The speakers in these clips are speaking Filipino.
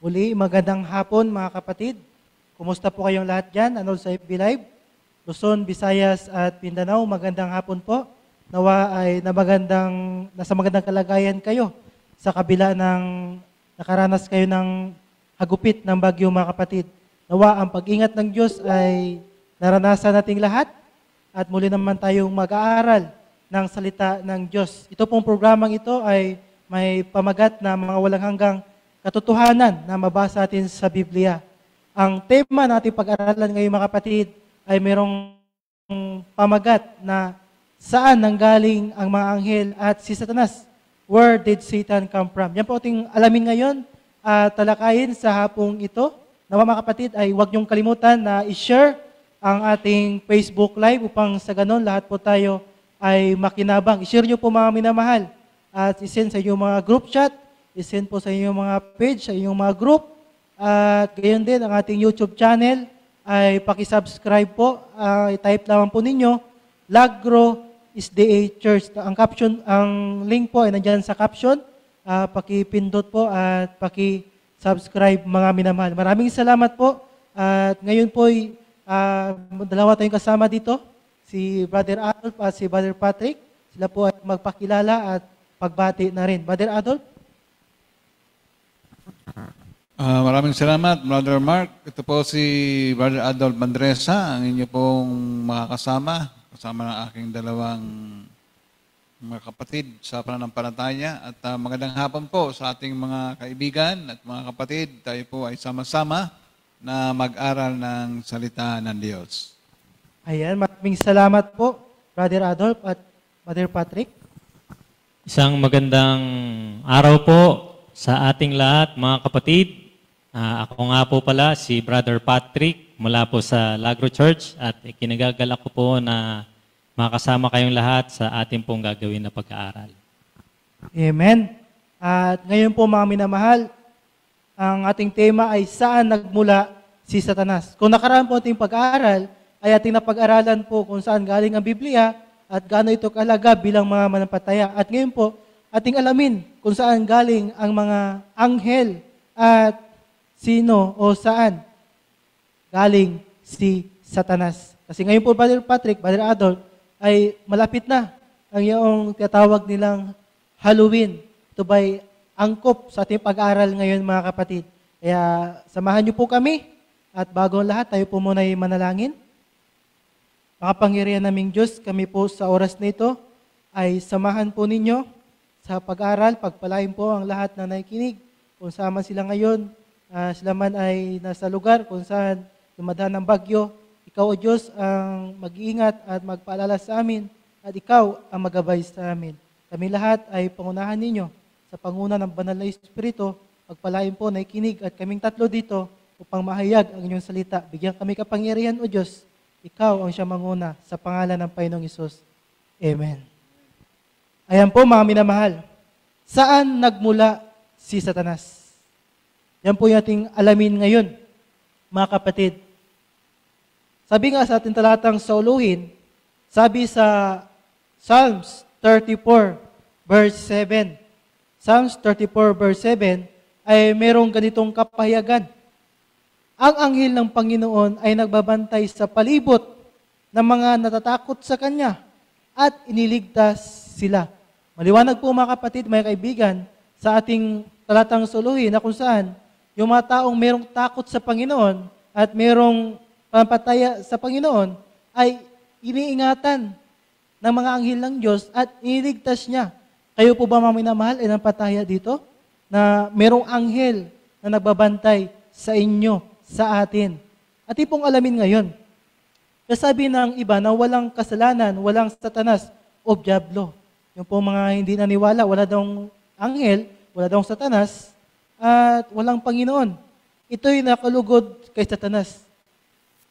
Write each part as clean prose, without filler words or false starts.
Muli, magandang hapon mga kapatid. Kumusta po kayong lahat dyan? Ano sa FB Live? Luzon, Visayas at Mindanao, magandang hapon po. Nawa ay nasa magandang kalagayan kayo sa kabila ng nakaranas kayo ng hagupit ng bagyo mga kapatid. Nawa ang pag-ingat ng Diyos ay naranasan nating lahat at muli naman tayong mag-aaral ng salita ng Diyos. Ito pong programang ito ay may pamagat na mga walang hanggang katotohanan na mabasa natin sa Biblia. Ang tema natin pag-aralan ngayon mga kapatid ay mayroong pamagat na saan nanggaling ang mga anghel at si Satanas. Where did Satan come from? Yan po ating alamin ngayon at talakayin sa hapong ito. Nawa mga kapatid ay huwag niyong kalimutan na i-share ang ating Facebook Live upang sa ganon lahat po tayo ay makinabang. I-share niyo po mga minamahal at isend sa inyong mga group chat, isend po sa inyong mga page, sa inyong mga group at gayon din ang ating YouTube channel ay paki-subscribe po. I-type lamang po ninyo Lagro SDA Church. Ang link po ay nandiyan sa caption. Paki-pindot po at paki-subscribe mga minamahal. Maraming salamat po. At ngayon po ay dalawa tayong kasama dito, si Brother Adolf at si Brother Patrick. Sila po ay magpakilala at pagbati na rin. Brother Adolf? Maraming salamat, Brother Mark. Ito po si Brother Adolf Mandresa, ang inyo pong mga kasama ng aking dalawang mga kapatid sa pananampalataya. At magandang hapon po sa ating mga kaibigan at mga kapatid. Tayo po ay sama-sama na mag-aral ng salita ng Diyos. Ayan, maraming salamat po, Brother Adolf at Brother Patrick. Isang magandang araw po sa ating lahat, mga kapatid. Ako nga po pala si Brother Patrick mula po sa Lagro Church at kinagagalak ko po na makasama kayong lahat sa ating pong gagawin na pag-aaral. Amen. At ngayon po mga minamahal, ang ating tema ay saan nagmula si Satanas. Kung nakaraan po ating pag-aaral, ay ating napag-aralan po kung saan galing ang Biblia at gaano ito kahalaga bilang mga manampalataya. At ngayon po, ating alamin kung saan galing ang mga anghel at sino o saan galing si Satanas. Kasi ngayon po, Brother Patrick, Brother Adolf, ay malapit na ang iyong tinatawag nilang Halloween. Ito ba'y angkop sa ating pag-aaral ngayon mga kapatid. Kaya samahan niyo po kami at bago ang lahat, tayo po muna ay manalangin. Makapangyarihan naming Diyos, kami po sa oras na ito ay samahan po ninyo sa pag-aaral. Pagpalain po ang lahat na nakikinig. Kung saan man sila ngayon, sila man ay nasa lugar kung saan dumadaan ng bagyo. Ikaw o Diyos ang mag-iingat at magpaalala sa amin at ikaw ang magabay sa amin. Kami lahat ay pangunahan ninyo sa panguna ng Banal na Espiritu. Pagpalain po na ikinig at kaming tatlo dito upang mahayag ang inyong salita. Bigyan kami kapangyarihan o Diyos. Ikaw ang siya manguna sa pangalan ng Panginoong Hesus. Amen. Ayan po mga minamahal. Saan nagmula si Satanas? Yan po yung ating alamin ngayon, mga kapatid. Sabi nga sa ating talatang sauluhin, sabi sa Psalms 34, verse 7. Psalms 34, verse 7, ay merong ganitong kapahayagan. Ang anghel ng Panginoon ay nagbabantay sa palibot ng mga natatakot sa Kanya at iniligtas sila. Maliwanag po mga kapatid, mga kaibigan, sa ating talatang sauluhin na kung saan yung mga taong merong takot sa Panginoon at merong pampataya sa Panginoon ay iniingatan ng mga anghel ng Diyos at iniligtas niya. Kayo po ba mga minamahal ay nampataya dito? Na merong anghel na nagbabantay sa inyo, sa atin. At ipong alamin ngayon. Kasabi ng iba na walang kasalanan, walang Satanas o Diablo. Yung po mga hindi naniwala, wala daw anghel, wala daw Satanas, at walang Panginoon. Ito'y nakalugod kay Satanas.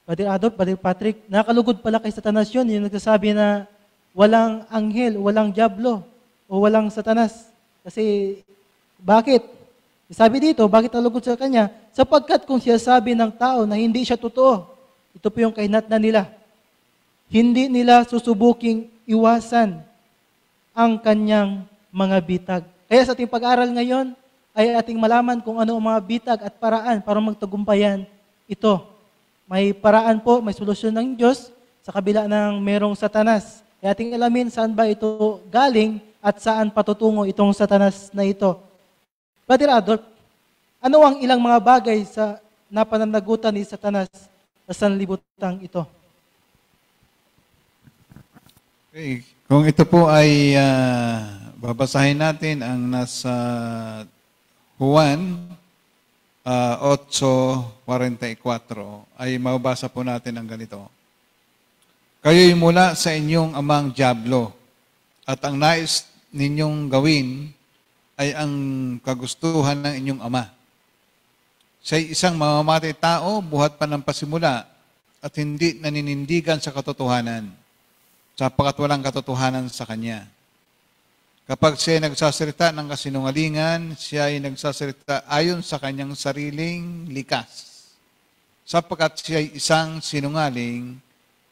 Brother Adolf, Brother Patrick, nakalugod pala kay Satanas yun. Yung nagsasabi na walang anghel, walang Diablo, o walang Satanas. Kasi, bakit? Sabi dito, bakit nalugod sa kanya? Sapagkat kung siya sabi ng tao na hindi siya totoo, ito po yung kahinatnan nila. Hindi nila susubuking iwasan ang kanyang mga bitag. Kaya sa ating pag-aaral ngayon, ay ating malaman kung ano ang mga bitag at paraan para magtagumpayan ito. May paraan po, may solusyon ng Diyos sa kabila ng merong Satanas. Kaya ating alamin saan ba ito galing at saan patutungo itong Satanas na ito. Brother Adolf, ano ang ilang mga bagay sa napananagutan ni Satanas sa sanlibutang ito? Okay. Kung ito po ay babasahin natin ang nasa Juan 8:44 ay mababasa po natin ang ganito. Kayo'y mula sa inyong amang dyablo, at ang nais ninyong gawin ay ang kagustuhan ng inyong ama. Siya'y isang mamamatay tao, buhat pa ng pasimula, at hindi naninindigan sa katotohanan, sapagkat walang katotohanan sa kanya. Kapag siya ay nagsasalita ng kasinungalingan, siya ay nagsasalita ayon sa kanyang sariling likas, sapagkat siya ay isang sinungaling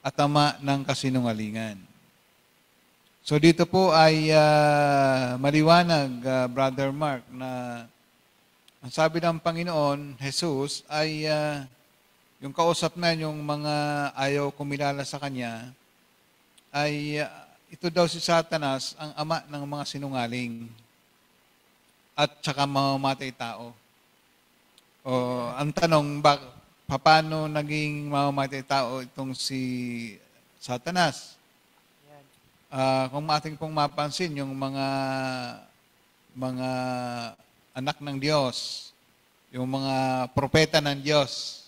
at ama ng kasinungalingan. So dito po ay maliwanag, Brother Mark, na ang sabi ng Panginoon, Jesus, ay yung kausap na yung mga ayaw kumilala sa Kanya, ay ito daw si Satanas ang ama ng mga sinungaling at saka mamamatay tao. O, ang tanong, paano naging mamamatay tao itong si Satanas? Kung ating pong mapansin, yung mga anak ng Diyos, yung mga propeta ng Diyos,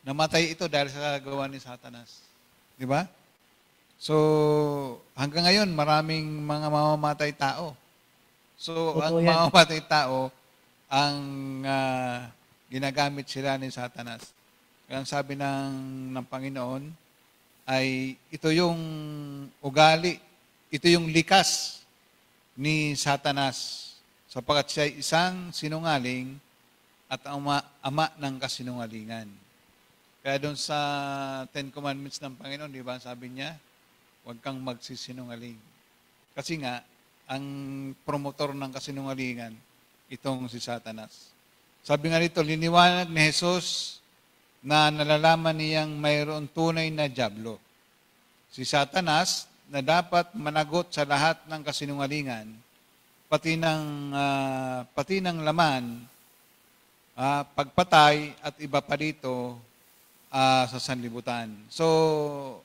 namatay ito dahil sa gawa ni Satanas. Di ba? So, hanggang ngayon, maraming mga mamamatay tao. So, ang mamamatay tao, ang ginagamit sila ni Satanas. Kaya ang sabi ng Panginoon, ay ito yung ugali, ito yung likas ni Satanas, sapagkat siya ay isang sinungaling at ama ng kasinungalingan. Kaya doon sa Ten Commandments ng Panginoon, di ba, sabi niya, huwag kang magsisinungaling. Kasi nga, ang promotor ng kasinungalingan, itong si Satanas. Sabi nga dito, liniwanag ni Jesus na nalalaman niyang mayroon tunay na dyablo. Si Satanas na dapat managot sa lahat ng kasinungalingan, pati ng laman, pagpatay at iba pa dito sa sanlibutan. So,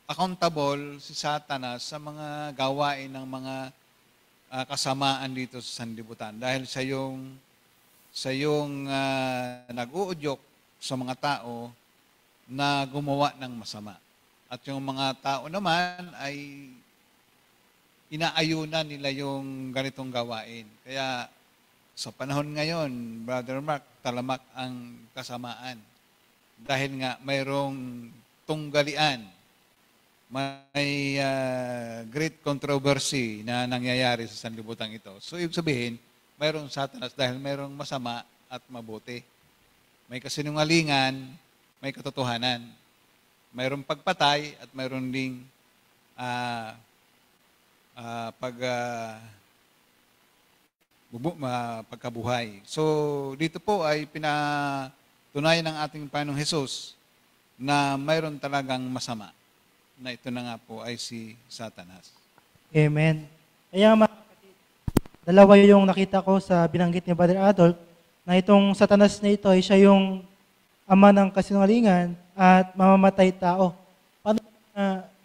accountable si Satanas sa mga gawain ng mga kasamaan dito sa sanlibutan dahil sa yung nag-uudyok sa mga tao na gumawa ng masama. At yung mga tao naman ay inaayunan nila yung ganitong gawain. Kaya sa panahon ngayon, Brother Mark, talamak ang kasamaan. Dahil nga mayroong tunggalian, may great controversy na nangyayari sa sanlibutan ito. So, ibig sabihin, mayroong Satanas dahil mayroong masama at mabuti. May kasinungalingan, may katotohanan. Mayroong pagpatay at mayroong ding pagkabuhay. So, dito po ay pinatunayan ng ating Panginoong Hesus na mayroon talagang masama. Na ito na nga po ay si Satanas. Amen. Kaya mga kapatid, dalawa yung nakita ko sa binanggit ni Brother Adolf, na itong Satanas na ito ay siya yung ama ng kasinungalingan at mamamatay tao. Paano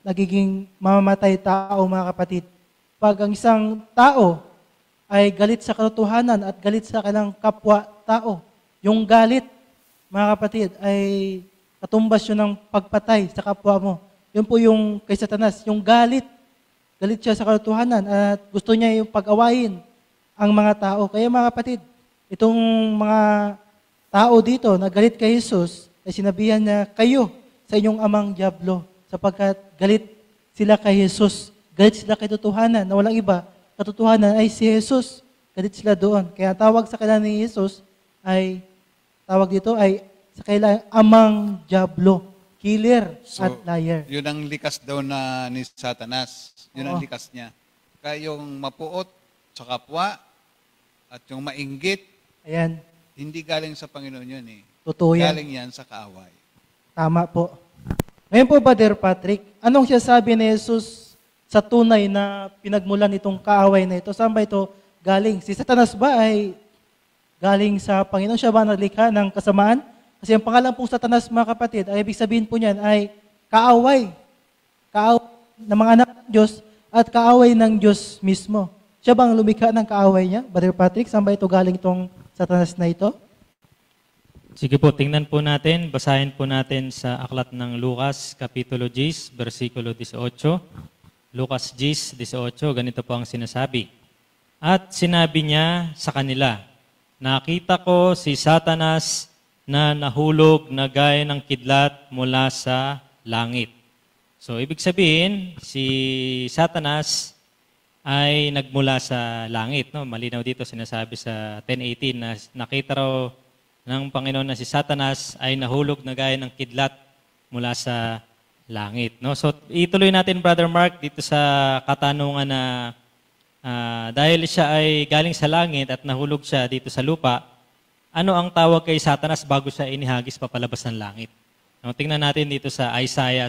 nagiging mamamatay tao, mga kapatid? Pag ang isang tao ay galit sa katotohanan at galit sa kanilang kapwa-tao, yung galit, mga kapatid, ay katumbas yun ng pagpatay sa kapwa mo. Yun po yung kay Satanas, yung galit. Galit siya sa katotohanan at gusto niya yung pag-awayin ang mga tao. Kaya mga kapatid, itong mga tao dito na galit kay Jesus, ay sinabihan niya, kayo sa inyong amang dyablo, sapagkat galit sila kay Jesus. Galit sila kay katotohanan na walang iba. Katotohanan ay si Jesus. Galit sila doon. Kaya tawag sa kanila ni Jesus ay, tawag dito ay sa kanila amang dyablo. Killer at liar. Yun ang likas daw na ni Satanas. Yun ang likas niya. Kaya yung mapuot sa kapwa at yung mainggit Ayan, Hindi galing sa Panginoon yun eh. totoo yan. Galing yan sa kaaway. Tama po. Ngayon po, Brother Patrick, anong sinasabi ni Jesus sa tunay na pinagmulan itong kaaway na ito? Saan ba ito galing? Si Satanas ba ay galing sa Panginoon? Siya ba nalikha ng kasamaan? Kasi ang pangalan pong Satanas, mga kapatid, ay ibig sabihin po niyan ay kaaway. Kaaway ng mga anak ng Diyos at kaaway ng Diyos mismo. Siya bang lumikha ng kaaway niya? Brother Patrick, saan ba ito galing itong Satanas na ito? Sige po, tingnan po natin, basahin po natin sa aklat ng Lucas, Kapitulo 10, versikulo 18. Lucas 10, 18, ganito po ang sinasabi. At sinabi niya sa kanila, nakita ko si Satanas na nahulog na gaya ng kidlat mula sa langit. So, ibig sabihin, si Satanas ay nagmula sa langit. No? Malinaw dito sinasabi sa 10:18 na nakita raw ng Panginoon na si Satanas ay nahulog na gaya ng kidlat mula sa langit. No? So, ituloy natin, Brother Mark, dito sa katanungan na dahil siya ay galing sa langit at nahulog siya dito sa lupa, ano ang tawag kay Satanas bago siya inihagis papalabas ng langit? No? Tingnan natin dito sa Isaiah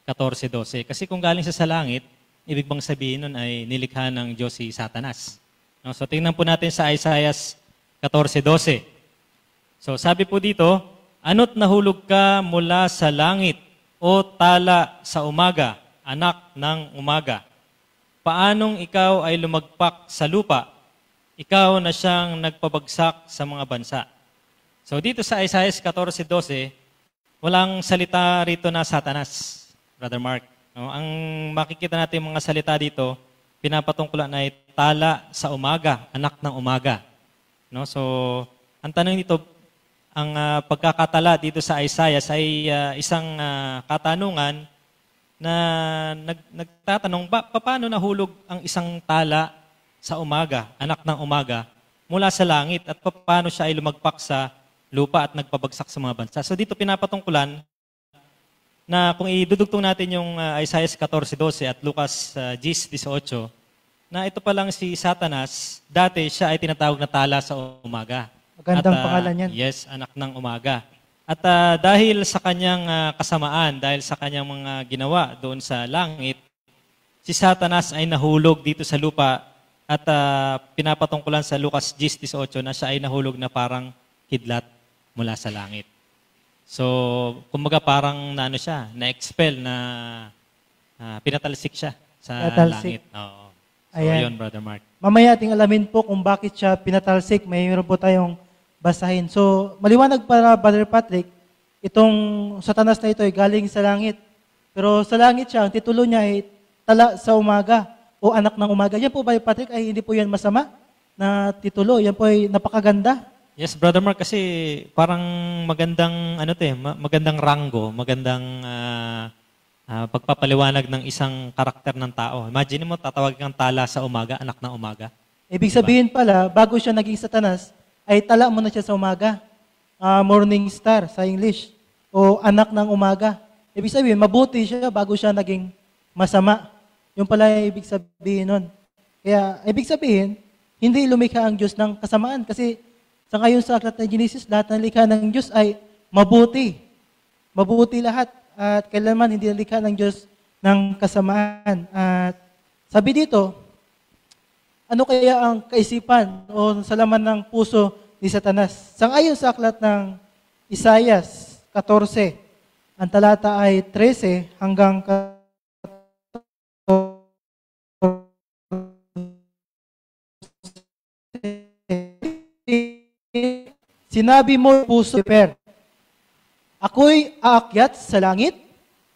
14:12. Kasi kung galing siya sa langit, ibig bang sabihin nun ay nilikha ng Diyos si Satanas. No? So, tingnan po natin sa Isaiah 14:12. So sabi po dito, ano't nahulog ka mula sa langit o tala sa umaga, anak ng umaga. Paanong ikaw ay lumagpak sa lupa, ikaw na siyang nagpabagsak sa mga bansa. So dito sa Isaiah 14:12, walang salita rito na Satanas, Brother Mark. No? Ang makikita natin mga salita dito, pinapatungkulan ay tala sa umaga, anak ng umaga. No? So ang tanong dito, ang pagkakatala dito sa Isaiah ay isang katanungan na nagtatanong, paano nahulog ang isang tala sa umaga, anak ng umaga, mula sa langit at paano siya ay lumagpak sa lupa at nagpabagsak sa mga bansa. So dito pinapatungkulan na kung idudugtong natin yung Isaiah 14:12 at Lucas 10:18, na ito pa lang si Satanas, dati siya ay tinatawag na tala sa umaga. Magandang pangalan yan. Yes, anak ng umaga. At dahil sa kanyang kasamaan, dahil sa kanyang mga ginawa doon sa langit, si Satanas ay nahulog dito sa lupa at pinapatungkulan sa Lucas 10:18 na siya ay nahulog na parang kidlat mula sa langit. So, kumbaga parang siya, na-expel, pinatalsik siya sa langit. Oo. So, Ayan. yun, Brother Mark. Mamaya ating alamin po kung bakit siya pinatalsik. Mayroon po tayong basahin. So, maliwanag para Brother Patrick, itong Satanas na ito ay galing sa langit. Pero sa langit siya, ang titulo niya ay tala sa umaga o anak ng umaga. Yan po, Brother Patrick, ay hindi po yan masama na titulo. Yan po ay napakaganda. Yes, Brother Mark, kasi parang magandang, magandang ranggo, magandang pagpapaliwanag ng isang karakter ng tao. Imagine mo, tatawagin kang tala sa umaga, anak ng umaga. Ibig sabihin pala, bago siya naging Satanas, ay tala mo na siya sa umaga. Morning star sa English. O anak ng umaga. Ibig sabihin, mabuti siya bago siya naging masama. Yung pala ay ibig sabihin nun. Kaya, ibig sabihin, hindi lumikha ang Diyos ng kasamaan. Kasi sa ngayon sa aklat ng Genesis, lahat ng likha ng Diyos ay mabuti. Mabuti lahat. At kailanman hindi likha ng Diyos ng kasamaan. At sabi dito, ano kaya ang kaisipan o sa laman ng puso ni Satanas? Sangayon sa aklat ng Isaiah 14, ang talata ay 13 hanggang 14. Sinabi mo, puso, prepare. Ako'y aakyat sa langit.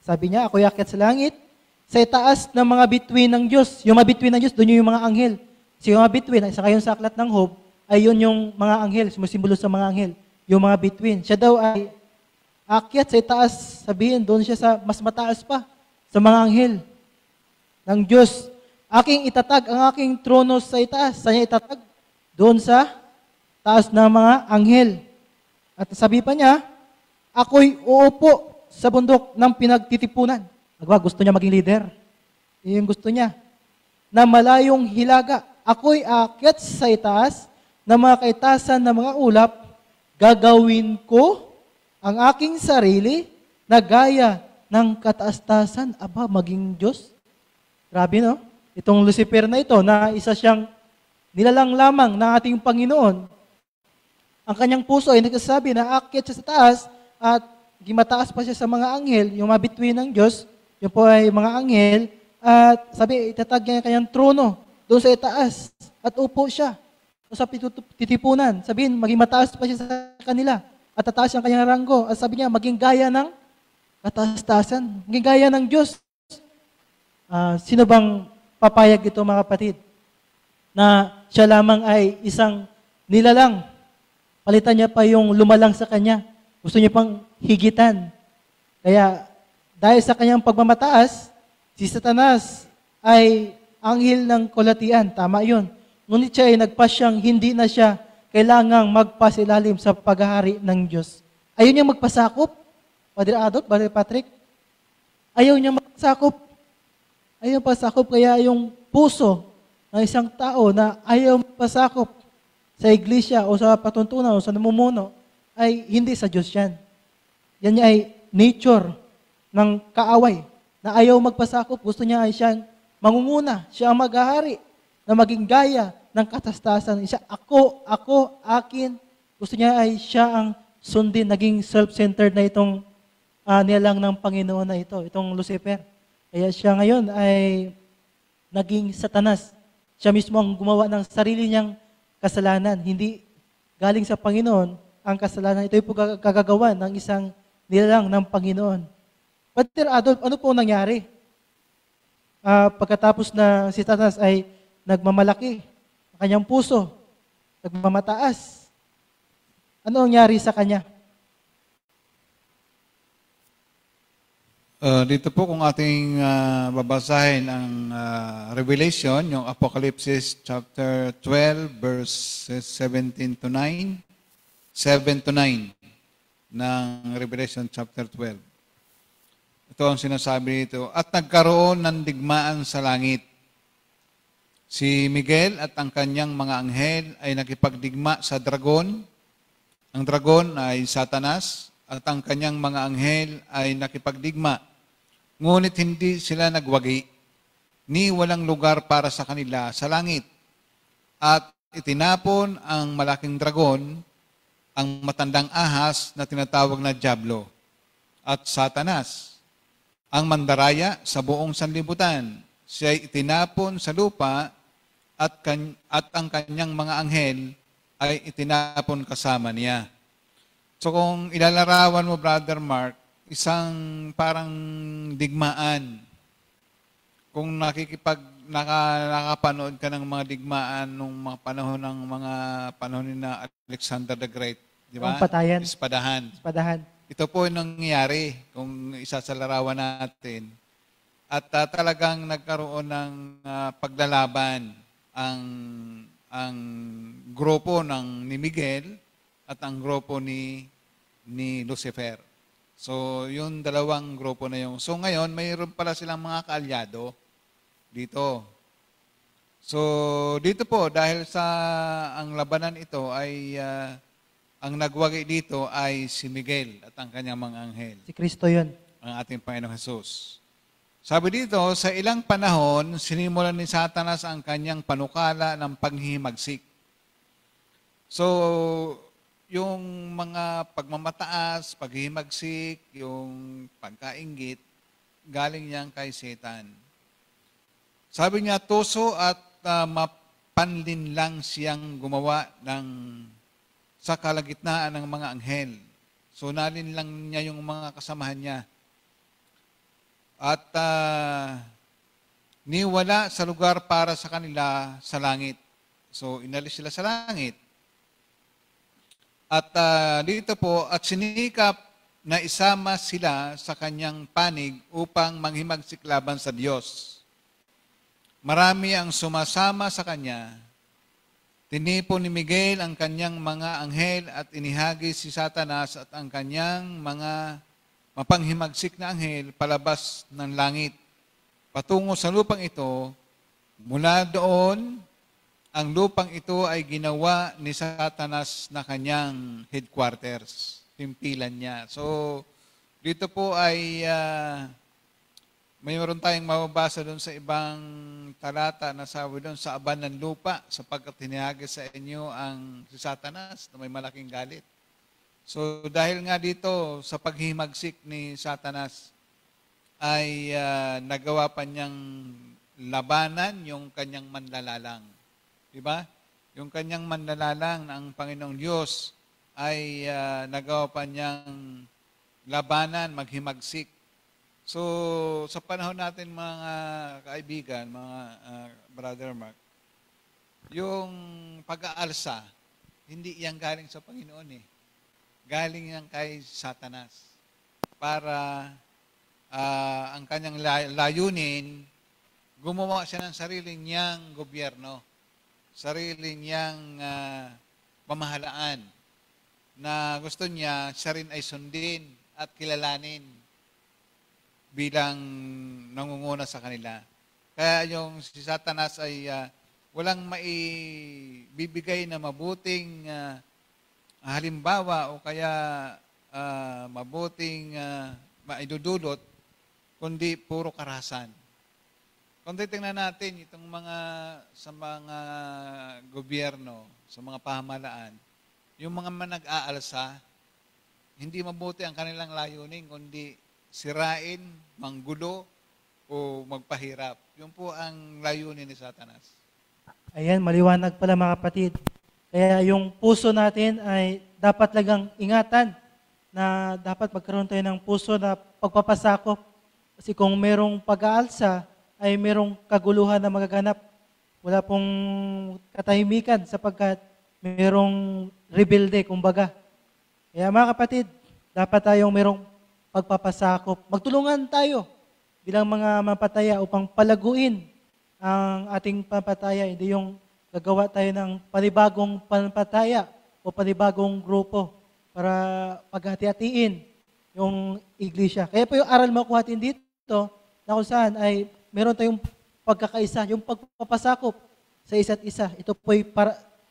Sabi niya, ako'y aakyat sa langit. Sa itaas ng mga bituin ng Diyos. Yung mga bituin ng Diyos, doon yung mga anghel. So yung mga bituin, sa kayon sa aklat ng Hope, ay yun yung mga anghel, sumusimbolo sa mga anghel. Yung mga bituin. Siya daw ay aakyat sa itaas, sabihin, doon siya sa mas mataas pa, sa mga anghel ng Diyos. Aking itatag ang aking trono sa itaas. Saan niya itatag? Doon sa taas ng mga anghel. At sabi pa niya, ako'y uupo sa bundok ng pinagtitipunan. Gusto niya maging leader. Yung gusto niya. Na malayong hilaga. Ako'y aakyat sa itaas na mga kaitasan ng mga ulap, gagawin ko ang aking sarili na gaya ng kataas-taasan. Aba, maging Diyos. Grabe, no? Itong Lucifer na ito, na isa siyang nilalang lamang ng ating Panginoon. Ang kanyang puso ay nagsasabi na aakyat siya sa taas at gimataas pa siya sa mga anghel, yung mabituin ng Diyos, yung po ay mga anghel, at sabi, itatag niya ang kanyang trono doon sa itaas at upo siya doon sa titipunan. Sabihin, maging mataas pa siya sa kanila at tataas ang kanyang ranggo. At sabi niya, maging gaya ng kataas-taasan, maging gaya ng Diyos. Sino bang papayag ito, mga kapatid? Na siya lamang ay isang nilalang. Palitan niya pa yung lumalang sa kanya. Gusto niya pang higitan. Kaya dahil sa kanyang pagmamataas, si Satanas ay anghel ng kalatian. Tama yun. Ngunit siya ay nagpasyang hindi na siya kailangang magpasilalim sa paghahari ng Diyos. Ayaw niya magpasakop. Padre Adolf, Padre Patrick, ayaw niya magpasakop. Ayaw pasakop, kaya yung puso ng isang tao na ayaw magpasakop sa iglesia o sa patuntunan o sa namumuno, ay hindi sa Diyos yan. Yan niya ay nature ng kaaway na ayaw magpasakop. Gusto niya ay siyang mangunguna, siya ang maghahari na maging gaya ng katastasan. Siya, ako, akin. Gusto niya ay siya ang sundin, naging self-centered na itong nilalang ng Panginoon na ito, itong Lucifer. Kaya siya ngayon ay naging Satanas. Siya mismo ang gumawa ng sarili niyang kasalanan. Hindi galing sa Panginoon ang kasalanan. Ito po gagagawa ng isang nilalang ng Panginoon. Padre Adolf, ano po nangyari? Pagkatapos na si Satanas ay nagmamalaki, ang kanyang puso, nagmamataas. Ano ang nangyari sa kanya? Dito po kung ating babasahin ang Revelation, yung Apocalypse chapter 12, verses 17 to 9, 7 to 9 ng Revelation chapter 12. Ito ang sinasabi dito. At nagkaroon ng digmaan sa langit. Si Miguel at ang kanyang mga anghel ay nakipagdigma sa dragon. Ang dragon ay Satanas at ang kanyang mga anghel ay nakipagdigma. Ngunit hindi sila nagwagi, ni walang lugar para sa kanila sa langit. At itinapon ang malaking dragon, ang matandang ahas na tinatawag na Diablo, at Satanas, ang mandaraya sa buong sanlibutan. Siya ay itinapon sa lupa at ang kanyang mga anghel ay itinapon kasama niya. So kung ilalarawan mo, Brother Mark, isang parang digmaan. Kung nakapanood ka ng mga digmaan nung mga panahon ni na Alexander the Great, di ba? Ang patayan. Espadahan. Ito po yung nangyayari kung isa sa larawan natin. At talagang nagkaroon ng paglalaban ang grupo ni Miguel at ang grupo ni Lucifer. So, yung dalawang grupo na yung. So, ngayon, mayroon pala silang mga kaalyado dito. So, dito po, dahil sa ang labanan ito ay, ang nagwagi dito ay si Miguel at ang kanyang mga anghel. Si Kristo yun. Ang ating Panginoong Jesus. Sabi dito, sa ilang panahon, sinimulan ni Satanas ang kanyang panukala ng panghihimagsik. So, yung mga pagmamataas, paghihimagsik, yung pagkainggit, galing niyan kay Satan. Sabi niya, tuso at mapanlinlang siyang gumawa sa kalagitnaan ng mga anghel. So, nalinlang niya yung mga kasamahan niya. At niwala sa lugar para sa kanila sa langit. So, inalis sila sa langit. At dito po, at sinikap na isama sila sa kanyang panig upang manghimagsik laban sa Diyos. Marami ang sumasama sa kanya. Tinipon ni Miguel ang kanyang mga anghel at inihagis si Satanas at ang kanyang mga mapanghimagsik na anghel palabas ng langit. Patungo sa lupang ito, mula doon ang lupang ito ay ginawa ni Satanas na kanyang headquarters, timpilan niya. So, dito po ay mayroon tayong mababasa doon sa ibang talata na sabi doon sa aban ng lupa sapagkat hinahagi sa inyo ang si Satanas na may malaking galit. So dahil nga dito sa paghimagsik ni Satanas ay nagawa pa niyang labanan yung kanyang manlalalang. Diba? Yung kanyang manlalalang ng Panginoong Diyos ay nagawa pa niyang labanan, maghimagsik. So, sa panahon natin mga kaibigan, mga Brother Mark, yung pag-aalsa, hindi yan galing sa Panginoon eh. Galing yan kay Satanas. Para ang kanyang layunin, gumawa siya ng sarili niyang gobyerno, sarili niyang pamahalaan, na gusto niya siya rin ay sundin at kilalanin bilang nangunguna sa kanila. Kaya yung si Satanas ay walang maibibigay na mabuting halimbawa o kaya mabuting maidudulot, kundi puro karahasan. Kung titingnan natin itong sa mga gobyerno, sa mga pamahalaan, yung mga nag-aalsa, hindi mabuti ang kanilang layunin, kundi sirain, manggulo, o magpahirap. Yun po ang layunin ni Satanas. Ayan, maliwanag pala mga kapatid. Kaya yung puso natin ay dapat lagang ingatan na dapat magkaroon tayo ng puso na pagpapasakop. Kasi kung merong pag-aalsa, ay merong kaguluhan na magaganap. Wala pong katahimikan sapagkat merong rebelde, kumbaga. Kaya mga kapatid, dapat tayong merong pagpapasakop. Magtulungan tayo bilang mga mapataya upang palaguin ang ating pampataya. Hindi yung gagawa tayo ng panibagong pampataya o panibagong grupo para paghati-hatiin yung iglesia. Kaya po yung aral makuha natin dito na kung saan ay meron tayong pagkakaisa, yung pagpapasakop sa isa't isa. Ito po ay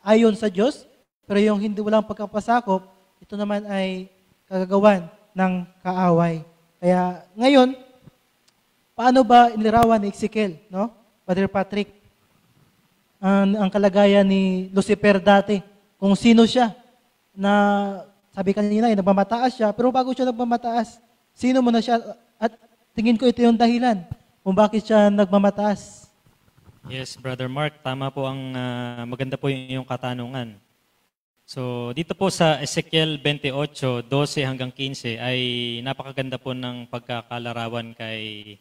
ayon sa Diyos, pero yung hindi walang pagpapasakop, ito naman ay kagagawan ng kaaway. Kaya ngayon, paano ba inilarawan ni Ezekiel, no? Brother Patrick, ang kalagayan ni Lucifer dati, kung sino siya, na sabi kanina, nagmamataas siya, pero bago siya nagmamataas, sino mo na siya, at tingin ko ito yung dahilan kung bakit siya nagmamataas. Yes, Brother Mark, tama po ang maganda po yung iyong katanungan. So, dito po sa Ezekiel 28, 12 hanggang 15 ay napakaganda po ng pagkakalarawan kay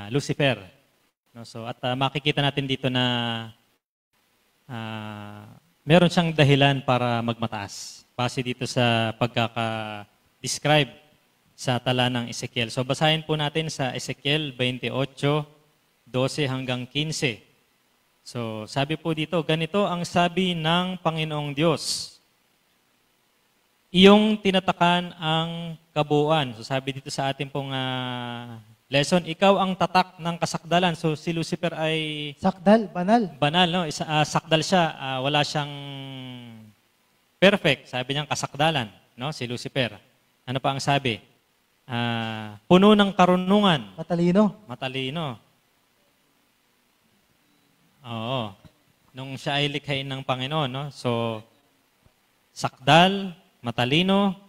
Lucifer. No, so, at makikita natin dito na meron siyang dahilan para magmataas. Base dito sa pagkaka-describe sa tala ng Ezekiel. So, basahin po natin sa Ezekiel 28, 12 hanggang 15. So, sabi po dito, ganito ang sabi ng Panginoong Diyos. Iyong tinatakan ang kabuuan. So, sabi dito sa ating pong lesson, ikaw ang tatak ng kasakdalan. So, si Lucifer ay... Sakdal, banal. Banal, no? Sakdal siya. Wala siyang perfect. Sabi niyang kasakdalan, no? Si Lucifer. Ano pa ang sabi? Puno ng karunungan. Matalino. Matalino. Oo. Nung siya ay likhain ng Panginoon, no? So, sakdal, matalino,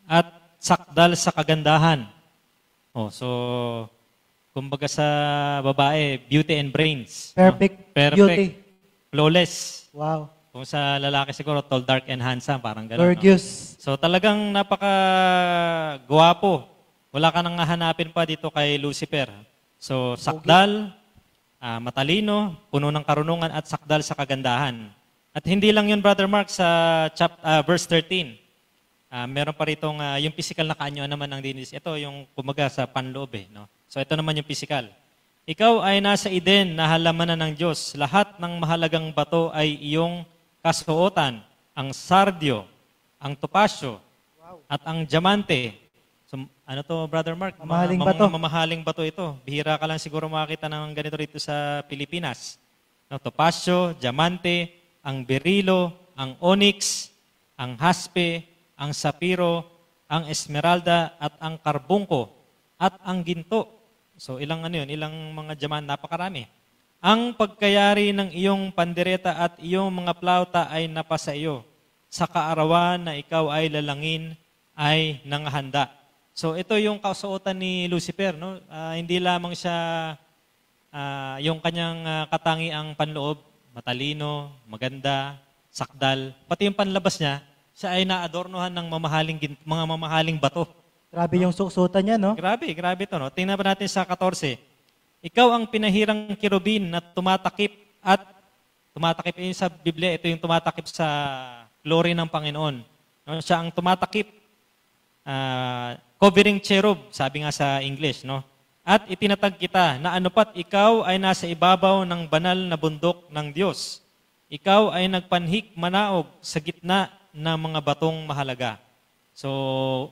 at sakdal sa kagandahan. Oh, so, kumbaga sa babae, beauty and brains. Perfect, no? Perfect. beauty. Flawless. Wow. Kung sa lalaki siguro, tall, dark, and handsome, parang gano'n. Gorgeous. No? So, talagang napaka-gwapo. Wala ka nang hahanapin pa dito kay Lucifer. So, sakdal, matalino, puno ng karunungan at sakdal sa kagandahan. At hindi lang yun, Brother Mark, sa verse 13. Meron pa rito yung physical na kaanyo naman ng dinis. Ito yung kumaga sa panloob. No? So ito naman yung physical. Ikaw ay nasa Eden na halamanan ng Diyos. Lahat ng mahalagang bato ay iyong kasuotan. Ang sardio, ang topasyo, at ang diamante. So, ano to, Brother Mark? Mamahaling bato. Mamahaling bato ito. Bihira ka lang siguro makakita ng ganito rito sa Pilipinas. no, topasyo, diamante, ang berilo, ang onyx, ang haspe, ang sapiro, ang esmeralda, at ang karbungko, at ang ginto. So ilang ilang mga diamante, napakarami. Ang pagkayari ng iyong pandereta at iyong mga plauta ay napasa iyo. Sa kaarawan na ikaw ay lalangin ay nangahanda. So ito yung kasuotan ni Lucifer, no? Hindi lamang siya yung kanyang katangiang panloob, matalino, maganda, sakdal, pati yung panlabas niya, siya ay naadornohan ng mga mamahaling bato. Grabe yung susutan niya, no? Grabe ito, no? Tingnan pa natin sa 14. Ikaw ang pinahirang kirubin na tumatakip yun sa Biblia, ito yung tumatakip sa glory ng Panginoon. No? Siya ang tumatakip, covering cherub, sabi nga sa English, no? At itinatag kita na anupat ikaw ay nasa ibabaw ng banal na bundok ng Diyos. Ikaw ay nagpanhik manaog sa gitna ng mga batong mahalaga. So,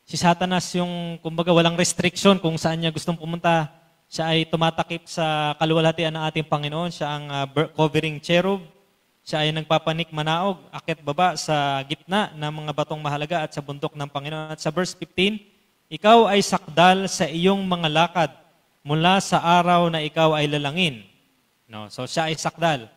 si Satanas yung, kumbaga, walang restriction kung saan niya gustong pumunta. Siya ay tumatakip sa kaluwalhatian ng ating Panginoon. Siya ang covering cherub. Siya ay nagpapanik manaog, akit baba sa gitna ng mga batong mahalaga at sa bundok ng Panginoon. At sa verse 15, ikaw ay sakdal sa iyong mga lakad mula sa araw na ikaw ay lalangin. No? So siya ay sakdal.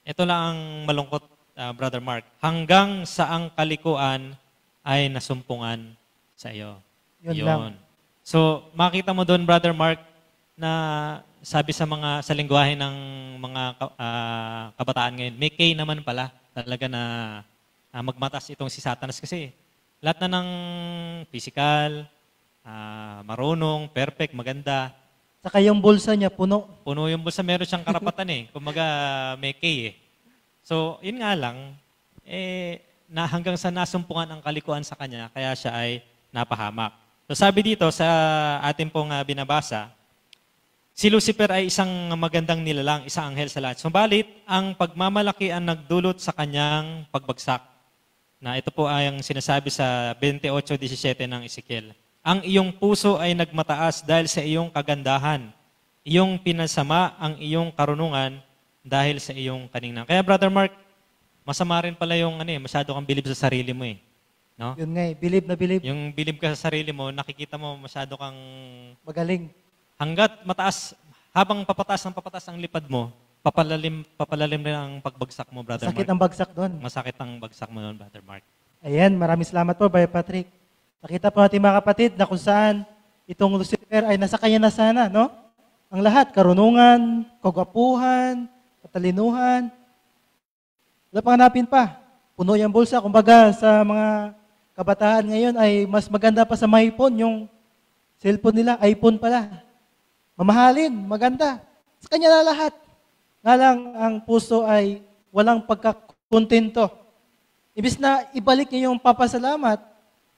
Ito lang ang malungkot, Brother Mark. Hanggang sa ang kalikuan ay nasumpungan sa iyo. Yun lang. So makita mo doon, Brother Mark, na sabi sa lengguwahe ng mga kabataan ngayon, may K naman pala talaga na magmatas itong si Satanas kasi lahat na ng physical, marunong, perfect, maganda. Saka yung bulsa niya, puno. Puno yung bulsa, meron siyang karapatan eh. Kumaga may K eh. So, yun nga lang, na hanggang sa nasumpungan ang kalikuan sa kanya, kaya siya ay napahamak. So sabi dito sa ating pong binabasa, si Lucifer ay isang magandang nilalang, isang anghel sa lahat. Subalit, ang pagmamalaki ang nagdulot sa kanyang pagbagsak. Na ito po ay ang sinasabi sa 28:17 ng Ezekiel. Ang iyong puso ay nagmataas dahil sa iyong kagandahan. Iyong pinasama ang iyong karunungan dahil sa iyong kaninang. Kaya Brother Mark, masama rin pala yung masyado kang bilib sa sarili mo eh. No? Yun nga eh, bilib na bilib. Yung bilib ka sa sarili mo, nakikita mo masyado kang Magaling. hanggat mataas, habang papataas ang lipad mo, papalalim rin ang pagbagsak mo, Brother Sakit Mark. ang bagsak doon. Masakit ang bagsak mo noon, Brother Mark. Ayan, maraming salamat po, Brother Patrick. Nakita po natin mga kapatid na kung saan itong Lucifer ay nasa kanya na sana, no? Ang lahat, karunungan, kagwapuhan, katalinuhan. Wala pang hanapin pa. Puno yung bulsa. Kumbaga sa mga kabataan ngayon ay mas maganda pa sa mga iPhone, yung cellphone nila, iPhone pala. Mamahalin, maganda. Sa kanya na lahat. Nga lang ang puso ay walang pagkakontento. Ibis na ibalik niya yung papasalamat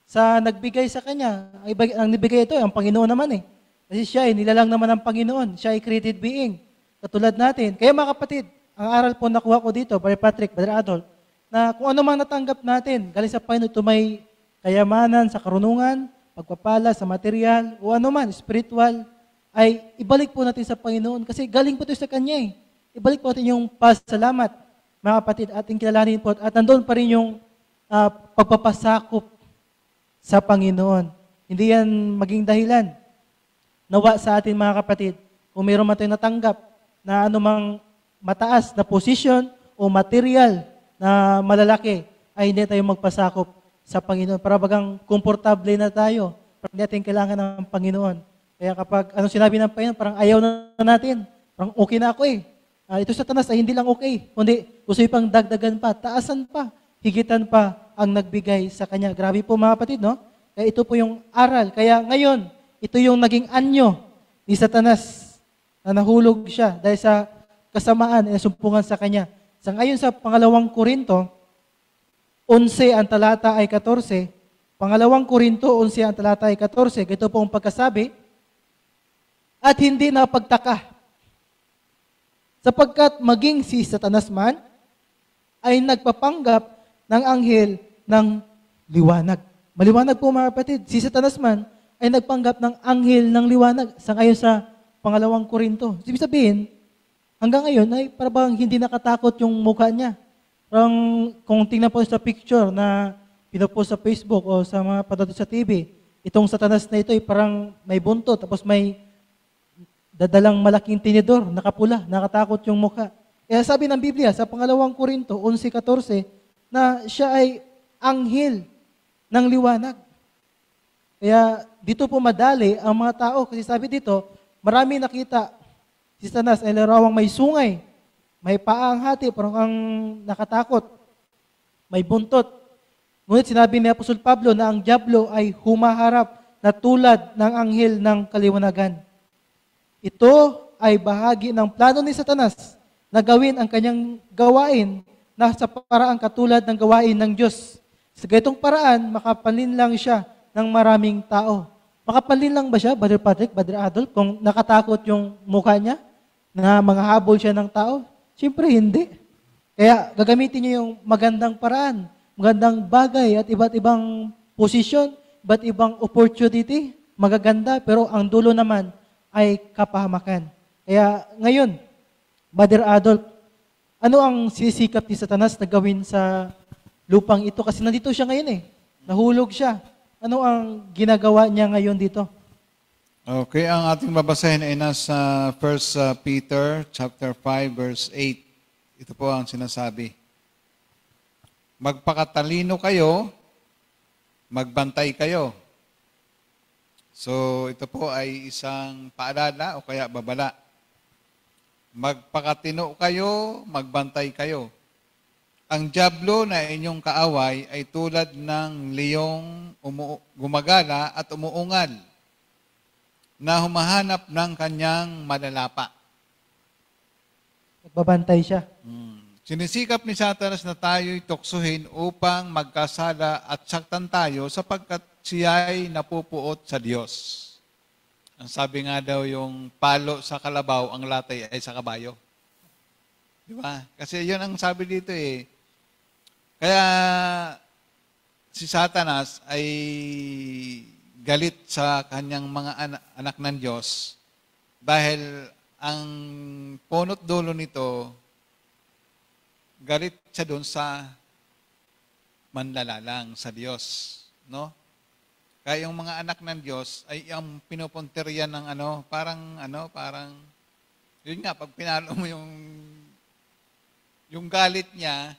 sa nagbigay sa kanya. Ang nibigay ito, ang Panginoon naman eh. Kasi siya ay nilalang naman ng Panginoon. Siya ay created being. Katulad natin. Kaya mga kapatid, ang aral po nakuha ko dito, Brother Patrick, Brother Adolf, na kung ano mang natanggap natin, galing sa Panginoon, ito may kayamanan sa karunungan, pagpapala sa material, o ano man, spiritual, ay ibalik po natin sa Panginoon. Kasi galing po ito sa Kanya eh. Ibalik po natin yung pasalamat, mga kapatid, ating kilalanin po. At nandoon pa rin yung pagpapasakop sa Panginoon. Hindi yan maging dahilan. Nawa sa atin mga kapatid, kung mayroon man tayong natanggap na anumang mataas na posisyon o material na malalaki, ay hindi tayo magpasakop sa Panginoon. Para bagang komportable na tayo. Para hindi natin kailangan ng Panginoon. Kaya kapag anong sinabi ng Panginoon, parang ayaw na natin. Parang okay na ako eh. Ito Satanas ay hindi lang okay, kundi gusto pang dagdagan pa, taasan pa, higitan pa ang nagbigay sa kanya. Grabe po mga kapatid, no? Kaya ito po yung aral. Kaya ngayon, ito yung naging anyo ni Satanas na nahulog siya dahil sa kasamaan na sumpungan sa kanya. Sa ngayon sa pangalawang Korinto, 11 ang talata ay 14. Pangalawang Korinto, 11 ang talata ay 14. Ito po ang pagkasabi, at hindi napagtaka, sapagkat maging si Satanas man ay nagpapanggap ng anghel ng liwanag. Maliwanag po mga kapatid, si Satanas man ay nagpanggap ng anghel ng liwanag sa ngayon sa pangalawang Korinto. Ibig sabihin, hanggang ngayon ay parang hindi nakatakot yung mukha niya. Parang kung tingnan po sa picture na pinopost sa Facebook o sa mga padado sa TV, itong Satanas na ito ay parang may buntot, tapos may dadalang malaking tinidor, nakapula, nakatakot yung mukha. Kaya sabi ng Biblia sa pangalawang Korinto 11:14 na siya ay anghel ng liwanag. Kaya dito po madali ang mga tao kasi sabi dito, marami nakita si Satanas ay larawang may sungay, may paang hati, parang ang nakatakot, may buntot. Ngunit sinabi ni Apostol Pablo na ang diablo ay humaharap na tulad ng anghel ng kaliwanagan. Ito ay bahagi ng plano ni Satanas na gawin ang kanyang gawain na sa paraang katulad ng gawain ng Diyos. Sa ganitong paraan, makapanlin lang siya ng maraming tao. Makapanlin lang ba siya, Brother Patrick, Brother Adolf, kung nakatakot yung mukha niya na manghahabol siya ng tao? Siyempre, hindi. Kaya gagamitin niyo yung magandang paraan, magandang bagay at iba't ibang posisyon, iba't ibang opportunity, magaganda, pero ang dulo naman ay kapahamakan. Kaya ngayon, Brother Adolf, ano ang sisikap ni Satanas na gawin sa lupang ito? Kasi nandito siya ngayon eh. Nahulog siya. Ano ang ginagawa niya ngayon dito? Okay, ang ating babasahin ay nasa 1 Peter chapter 5 verse 8. Ito po ang sinasabi. Magpakatalino kayo, magbantay kayo. So, ito po ay isang paalala o kaya babala. Magpakatino kayo, magbantay kayo. Ang diablo na inyong kaaway ay tulad ng leyong gumagala at umuungal na humahanap ng kanyang malalapa. Nagbabantay siya. Sinisikap ni Satanas na tayo'y tuksuhin upang magkasala at saktan tayo sapagkat siya'y napupuot sa Diyos. Ang sabi nga daw yung palo sa kalabaw, ang latay ay sa kabayo. Di ba? Kasi yun ang sabi dito eh. Kaya si Satanas ay galit sa kanyang mga anak ng Diyos dahil ang punot dulo nito, galit siya doon sa manlalalang sa Diyos. No? Kaya yung mga anak ng Diyos ay ang pinupunterian ng parang, yun nga, pag pinalo mo yung galit niya,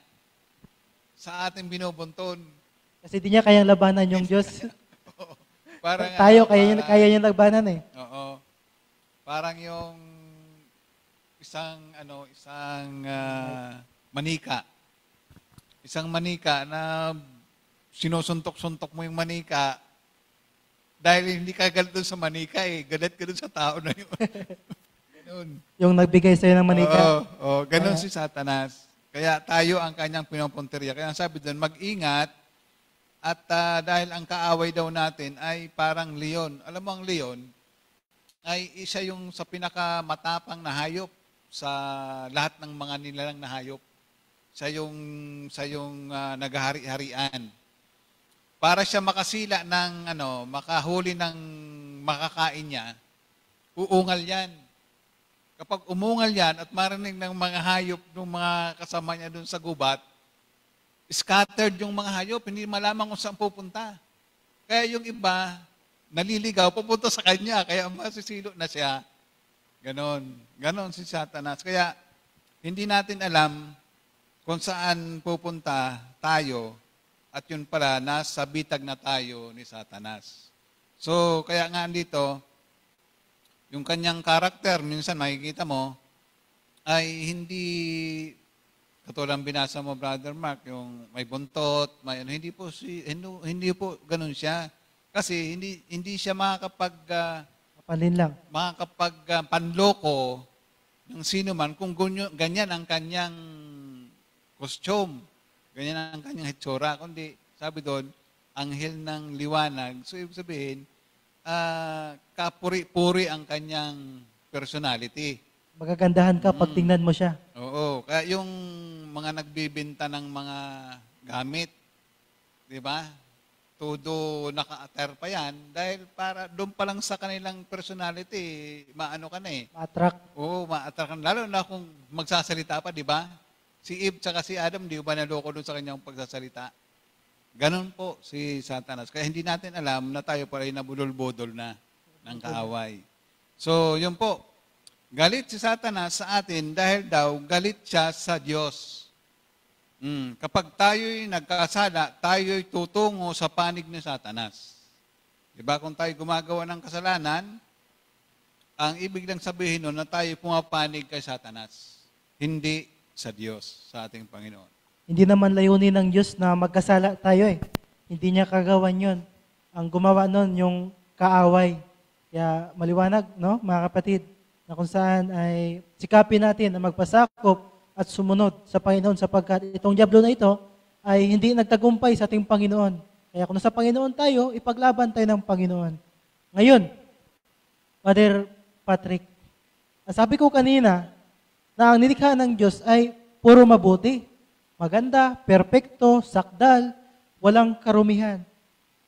sa ating binubunton. Kasi di niya kayang labanan yung Diyos. Parang, tayo, kaya niya labanan eh. Oo. Parang yung isang manika. Isang manika na sinusuntok-suntok mo yung manika dahil hindi ka galit doon sa manika eh. Galit ka doon sa tao na yun. Ganun. Yung nagbigay sa'yo ng manika. Oo, ganun si Satanas. Kaya tayo ang kanyang pinupunteriya. Kaya sabi doon, mag-ingat at dahil ang kaaway daw natin ay parang leon. Alam mo ang leon ay isa yung sa pinakamatapang na hayop sa lahat ng mga nilalang na hayop. Sa yung naghahari-harian. Para siya makasila ng makahuli ng makakain niya, uungal yan. Kapag umungal yan at marinig ng mga hayop ng mga kasama niya doon sa gubat, scattered yung mga hayop, hindi malaman kung saan pupunta. Kaya yung iba, naliligaw, pupunta sa kanya, kaya masisilo na siya. Ganon si Satanas. Kaya hindi natin alam kung saan pupunta tayo at yun pala, nasa bitag na tayo ni Satanas. So, kaya nga dito, yung kanyang karakter, minsan makikita mo, ay hindi, katulad binasa mo, Brother Mark, yung may buntot, hindi po ganun siya. Kasi hindi siya panloko ng sino man kung ganyan ang kanyang costume, ganyan ang kanyang hitsura, kundi sabi doon, anghel ng liwanag. So, ibig sabihin, kapuri-puri ang kanyang personality. Magagandahan ka pag tingnan mo siya. Oo. Kaya yung mga nagbibenta ng mga gamit, di ba? todo naka-attire pa yan dahil para doon pa lang sa kanilang personality, maano ka na eh. Ma-attract. Oo, ma-attract ka. Lalo na kung magsasalita pa, di ba? Si Eve tsaka si Adam, di ba naloko doon sa kanyang pagsasalita? Ganon po si Satanas. Kaya hindi natin alam na tayo pala ay nabudol-bodol na ng kaaway. So, yun po. Galit si Satanas sa atin dahil daw galit siya sa Diyos. Kapag tayo'y nagkasala, tayo'y tutungo sa panig ni Satanas. Diba? Kung tayo gumagawa ng kasalanan, ang ibig lang sabihin nun na tayo pumapanig kay Satanas. Hindi sa Diyos, sa ating Panginoon. Hindi naman layunin ng Diyos na magkasala tayo eh. Hindi niya kagawan yun. Ang gumawa nun, yung kaaway. Kaya maliwanag, no, mga kapatid, na kung saan ay sikapin natin na magpasakop at sumunod sa Panginoon sapagkat itong diablo na ito ay hindi nagtagumpay sa ating Panginoon. Kaya kung nasa Panginoon tayo, ipaglaban tayo ng Panginoon. Ngayon, Father Patrick, sabi ko kanina na ang nilikha ng Diyos ay puro mabuti, maganda, perpekto, sakdal, walang karumihan.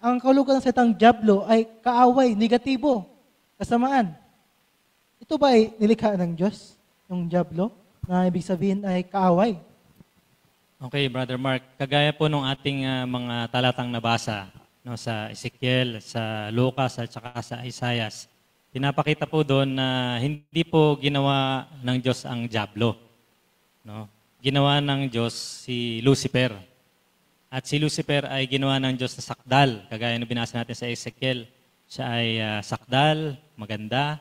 Ang kahulugan ng salitang diablo ay kaaway, negatibo, kasamaan. Ito ba ay nilikha ng Diyos, yung diablo? Na ibig sabihin ay kaaway. Okay, Brother Mark. Kagaya po nung ating mga talatang nabasa no, sa Ezekiel, sa Lucas, at saka sa Isaias, pinapakita po doon na hindi po ginawa ng Diyos ang diablo. No? Ginawa ng Diyos si Lucifer. At si Lucifer ay ginawa ng Diyos na sakdal. Kagaya nung binasa natin sa Ezekiel, siya ay sakdal, maganda,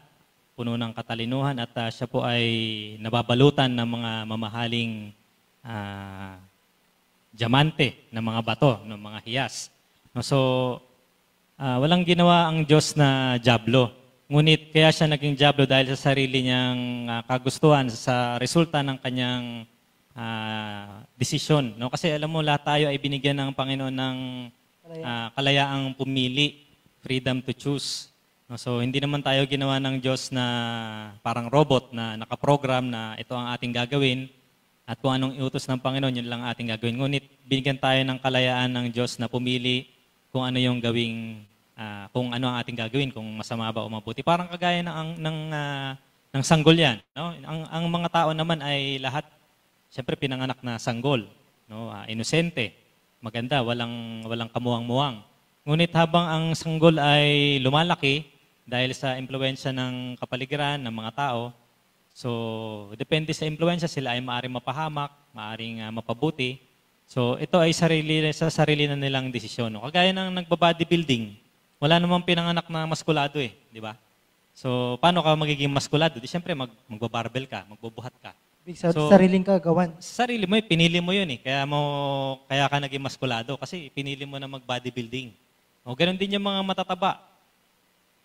puno ng katalinuhan at siya po ay nababalutan ng mga mamahaling diamante, ng mga bato, ng mga hiyas. No, so, walang ginawa ang Diyos na diablo. Ngunit kaya siya naging diablo dahil sa sarili niyang kagustuhan, sa resulta ng kanyang desisyon. No? Kasi alam mo, lahat tayo ay binigyan ng Panginoon ng kalayaang pumili, freedom to choose. No, so, hindi naman tayo ginawa ng Diyos na parang robot na nakaprogram na ito ang ating gagawin at kung anong iutos ng Panginoon, yun lang ating gagawin. Ngunit, binigyan tayo ng kalayaan ng Diyos na pumili kung ano yung gawing, kung ano ang ating gagawin, kung masama ba o mabuti. Parang kagaya ng sanggol yan. No? Ang mga tao naman ay lahat, siyempre, pinanganak na sanggol. No? Inosente, maganda, walang kamuwang-muwang. Ngunit habang ang sanggol ay lumalaki, dahil sa impluwensya ng kapaligiran, ng mga tao. So, depende sa impluwensya, sila ay maaaring mapahamak, maaaring mapabuti. So, ito ay sa sarili na nilang desisyon. No? Kagaya ng nagba-bodybuilding, wala namang pinanganak na maskulado eh, di ba? So, paano ka magiging maskulado? Di siyempre, magba-barbell ka, magbubuhat ka. So, sariling kagawan. Sarili mo, pinili mo yun eh. Kaya ka naging maskulado kasi pinili mo na mag-bodybuilding. O, ganun din yung mga matataba.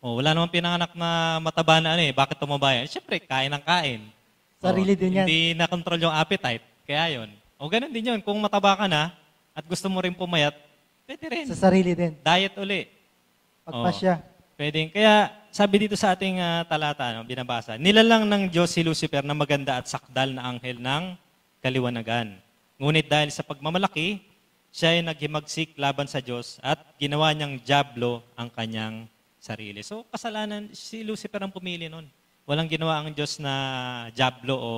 O, wala namang pinanganak na mataba na bakit tumaba yan? Siyempre, kain ng kain. Sarili din yan. Hindi na-control yung appetite. Kaya yun. O, ganun din yun. Kung mataba ka na at gusto mo rin pumayat, pwede rin. Sa sarili din. Diet uli. Pagpasya. Pwede. Kaya, sabi dito sa ating talata, binabasa, nilalang ng Diyos si Lucifer na maganda at sakdal na anghel ng kaliwanagan. Ngunit dahil sa pagmamalaki, siya ay naghimagsik laban sa Diyos at ginawa niyang diablo ang kanyang sarili. So, kasalanan, si Lucifer ang pumili nun. Walang ginawa ang Diyos na diablo o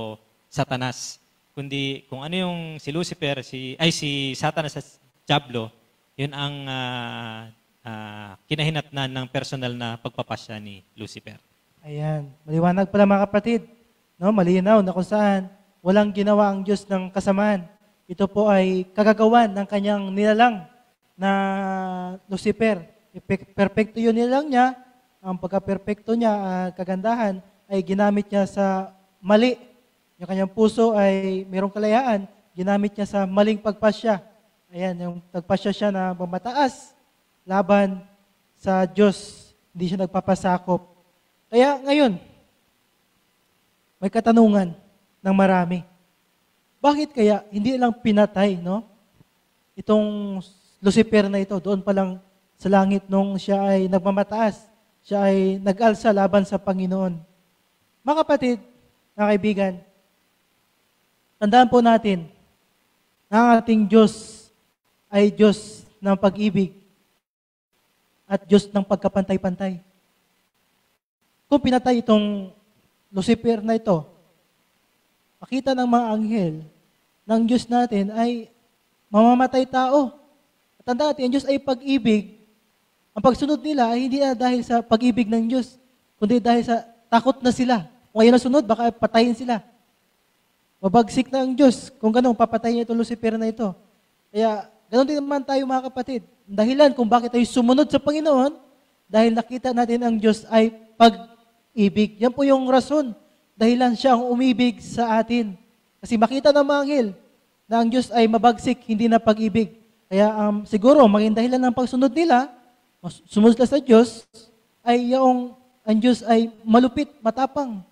satanas. Kundi kung ano yung si Lucifer, si Satanas at diablo, yun ang kinahinatnan ng personal na pagpapasya ni Lucifer. Ayan. Maliwanag pala mga kapatid. No, malinaw na kung saan walang ginawa ang Diyos ng kasamaan. Ito po ay kagagawan ng kanyang nilalang na Lucifer. Perfecto yun nilalang niya. Ang pagka-perfecto niya at kagandahan ay ginamit niya sa mali. Yung kanyang puso ay mayroong kalayaan. Ginamit niya sa maling pagpasya. Ayan, yung nagpasya siya na mamataas laban sa Diyos. Hindi siya nagpapasakop. Kaya ngayon, may katanungan ng marami. Bakit kaya hindi lang pinatay, no? Itong Lucifer na ito, doon pa lang sa langit nung siya ay nagmamataas. Siya ay nag-alsa laban sa Panginoon. Mga kapatid, mga kaibigan, tandaan po natin na ang ating Diyos ay Diyos ng pag-ibig. at Diyos ng pagkapantay-pantay. Kung pinatay itong Lucifer na ito, makita ng mga anghel ng Diyos natin ay mamamatay tao. At tandaan natin, ang Diyos ay pag-ibig. Ang pagsunod nila ay hindi na dahil sa pag-ibig ng Diyos, kundi dahil sa takot na sila. Kung ayaw na sunod, baka patayin sila. Mabagsik na ang Diyos. Kung ganun, papatayin niya itong Lucifer na ito. Kaya, ganun din naman tayo mga kapatid. Dahilan kung bakit tayo sumunod sa Panginoon, dahil nakita natin ang Diyos ay pag-ibig. Yan po yung rason. Dahilan siya ang umibig sa atin. Kasi makita ng mga anghel na ang Diyos ay mabagsik, hindi na pag-ibig. Kaya siguro, maging dahilan ng pagsunod nila, sumunod sila sa Diyos, ay ang Diyos ay malupit, matapang,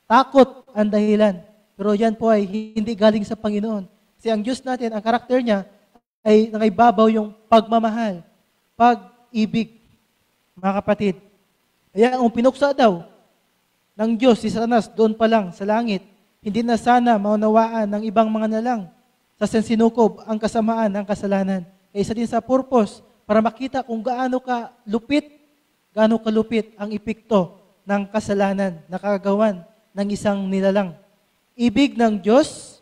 takot ang dahilan. Pero yan po ay hindi galing sa Panginoon. Kasi ang Diyos natin, ang karakter niya, ay nakaibabaw yung pagmamahal, pag-ibig, mga kapatid. Kaya ang pinuksa daw ng Diyos, si Satanas, doon pa lang sa langit, hindi na sana maunawaan ng ibang mga nalang sa sensinukob ang kasamaan ng kasalanan. Kaya isa din sa purpose, para makita kung gaano kalupit ang epekto ng kasalanan na kagagawan ng isang nilalang. Ibig ng Diyos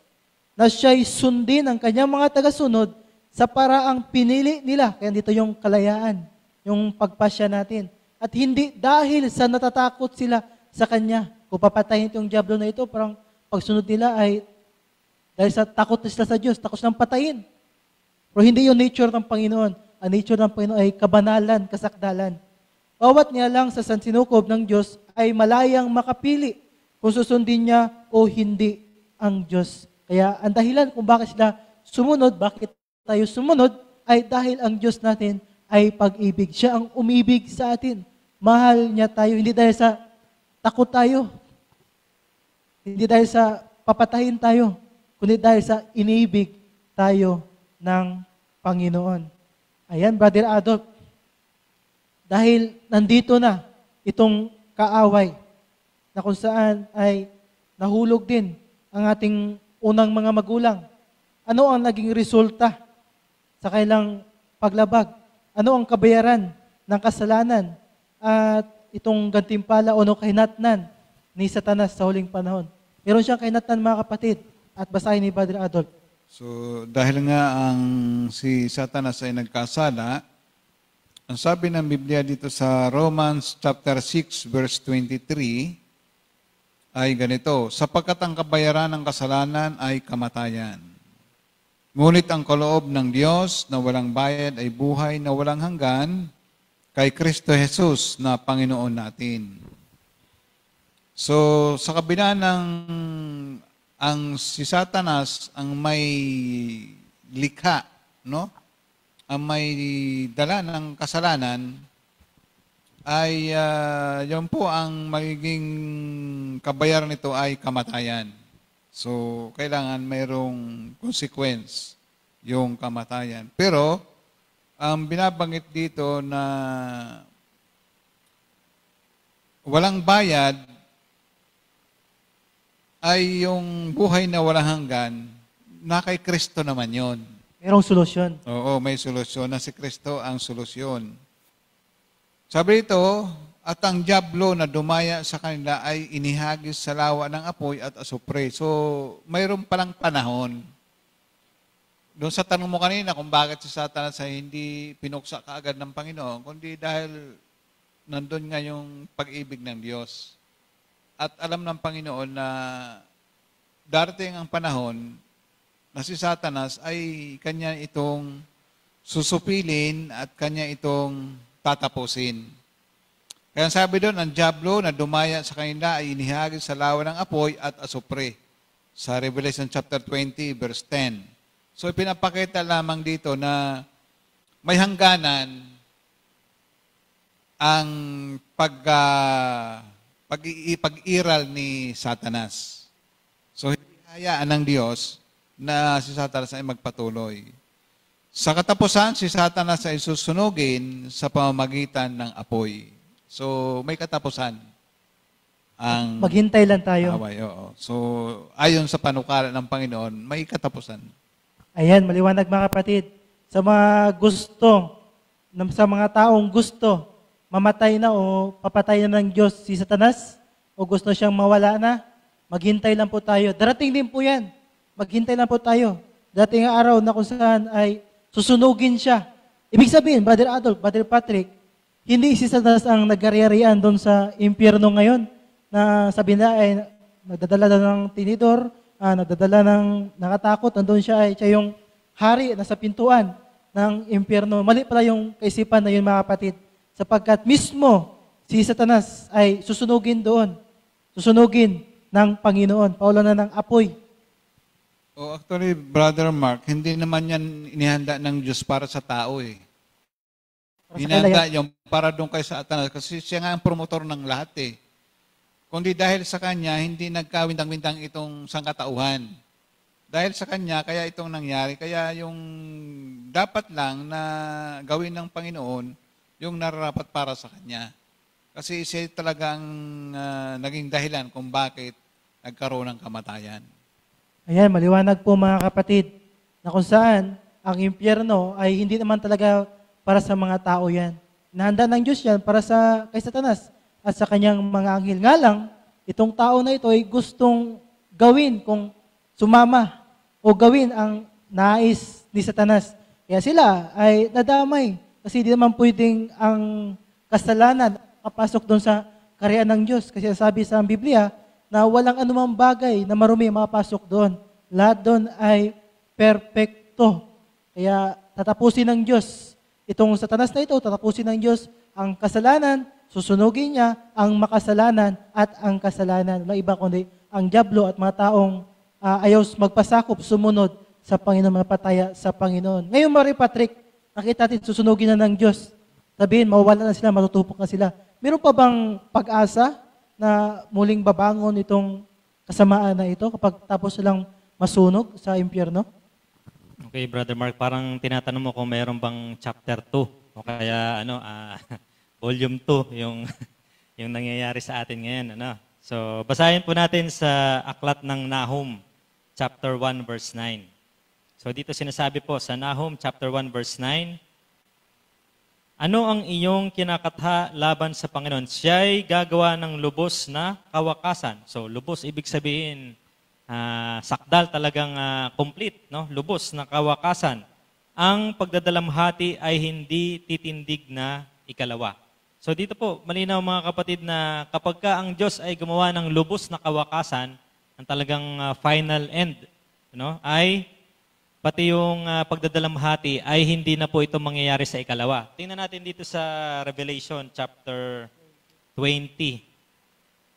na siya'y sundin ang kanyang mga tagasunod sa paraang pinili nila. Kaya dito yung kalayaan, yung pagpasya natin. At hindi dahil sa natatakot sila sa Kanya. Kung papatayin itong diablo na ito, parang pagsunod nila ay dahil sa takot na sila sa Diyos, takot silang patayin. Pero hindi yung nature ng Panginoon. Ang nature ng Panginoon ay kabanalan, kasakdalan. Bawat niya lang sa sansinukob ng Diyos ay malayang makapili kung susundin niya o hindi ang Diyos. Kaya ang dahilan kung bakit sila sumunod, bakit tayo sumunod, ay dahil ang Diyos natin ay pag-ibig. Siya ang umibig sa atin. Mahal niya tayo, hindi dahil sa takot tayo. Hindi dahil sa papatahin tayo, kundi dahil sa iniibig tayo ng Panginoon. Ayan, Brother Adolf. Dahil nandito na itong kaaway na kung saan ay nahulog din ang ating unang mga magulang. Ano ang naging resulta sa kailang paglabag? Ano ang kabayaran ng kasalanan at itong gantimpala o kahinatnan ni Satanas sa huling panahon? Meron siyang kahinatnan, mga kapatid, at basahin ni Brother Adolf. So, dahil nga ang si Satanas ay nagkasala, ang sabi ng Biblia dito sa Romans chapter 6 verse 23 ay ganito, sapagkat ang kabayaran ng kasalanan ay kamatayan. Ngunit ang kaloob ng Diyos na walang bayad ay buhay na walang hanggan kay Kristo Jesus na Panginoon natin. So, sa kabila ng ang si Satanas ang may likha, no? Ang may dala ng kasalanan ay yun po ang magiging kabayaran nito ay kamatayan. So, kailangan mayroong consequence yung kamatayan. Pero, ang binabanggit dito na walang bayad ay yung buhay na walang hanggan, na kay Kristo naman yon. Merong solusyon. Oo, may solusyon na si Kristo ang solusyon. Sabi ito, at ang diablo na dumaya sa kanila ay inihagis sa lawa ng apoy at asupre. So, mayroon palang panahon. Doon sa tanong mo kanina kung bakit si Satanas ay hindi pinuksa kaagad ng Panginoon, kundi dahil nandun nga yung pag-ibig ng Diyos. At alam ng Panginoon na darating ang panahon na si Satanas ay kanya itong susupilin at kanya itong tatapusin. Kaya sabi doon, ang diablo na dumaya sa kanila ay inihagis sa lawa ng apoy at asupre. Sa Revelation chapter 20, verse 10. So ipinapakita lamang dito na may hangganan ang pag-iral ni Satanas. So, hindi hayaan ng Diyos na si Satanas ay magpatuloy. Sa katapusan, si Satanas ay susunugin sa pamamagitan ng apoy. So, may katapusan. Ang Maghintay lang tayo. away, oo. So, ayon sa panukala ng Panginoon, may katapusan. Ayan, maliwanag, mga kapatid. Sa mga gustong sa mga taong gusto mamatay na o papatay na ng Diyos si Satanas o gusto siyang mawala na, maghintay lang po tayo. Darating din po yan. Maghintay lang po tayo. Darating ang araw na kung saan ay susunugin siya. Ibig sabihin, Brother Adolf, Brother Patrick, hindi si Satanas ang nag-ari-arian doon sa impyerno ngayon na sabi na ay nagdadala na ng tinidor, nagdadala ng nakatakot, nandun siya ay siya yung hari na sa pintuan ng impyerno. Mali pala yung kaisipan na yun, mga kapatid. Sapagkat mismo si Satanas ay susunugin doon. Susunugin ng Panginoon. Paulan na ng apoy. Oh, actually, Brother Mark, hindi naman yan inihanda ng Diyos para sa tao eh. Para sa Inihanda kailangan. yung para doon kay Satanas kasi siya nga ang promotor ng lahat eh. Kundi dahil sa kanya, hindi nagkawintang-wintang itong sangkatauhan. Dahil sa kanya, kaya itong nangyari. Kaya yung dapat lang na gawin ng Panginoon, yung nararapat para sa kanya. Kasi siya talagang naging dahilan kung bakit nagkaroon ng kamatayan. Ayan, maliwanag po mga kapatid, na kung saan ang impyerno ay hindi naman talaga para sa mga tao yan. Nahanda ng Diyos yan para kay Satanas at sa kanyang mga anghel. Nga lang, itong tao na ito ay gustong gawin kung sumama o gawin ang nais ni Satanas. Kaya sila ay nadamay kasi di naman pwedeng ang kasalanan kapasok doon sa kaharian ng Diyos. Kasi sabi sa Biblia na walang anumang bagay na marumi makapasok doon. Lahat doon ay perpekto. Kaya tatapusin ng Diyos. Itong Satanas na ito, tatapusin ng Diyos ang kasalanan, susunugin niya ang makasalanan at ang kasalanan. Wala iba kundi ang dyablo at mga taong ayaw magpasakop, sumunod sa Panginoon, mapataya sa Panginoon. Ngayon, Mary Patrick, nakita natin susunugin na ng Diyos. Sabihin, mawawala na sila, matutupok na sila. Meron pa bang pag-asa na muling babangon itong kasamaan na ito kapag tapos silang masunog sa impyerno? Okay, Brother Mark, parang tinatanong mo kung mayroon bang chapter 2 o kaya volume 2 yung yung nangyayari sa atin ngayon, So, basahin po natin sa aklat ng Nahum, chapter 1 verse 9. So, dito sinasabi po sa Nahum chapter 1 verse 9, ano ang iyong kinakatha laban sa Panginoon? Siya'y gagawa ng lubos na kawakasan. So, lubos ibig sabihin sakdal, talagang complete, no? Lubos na kawakasan. Ang pagdadalamhati ay hindi titindig na ikalawa. So dito po, malinaw mga kapatid na kapag ka ang Diyos ay gumawa ng lubos na kawakasan, ang talagang final end, ay pati yung pagdadalamhati ay hindi na po ito mangyayari sa ikalawa. Tingnan natin dito sa Revelation chapter 20.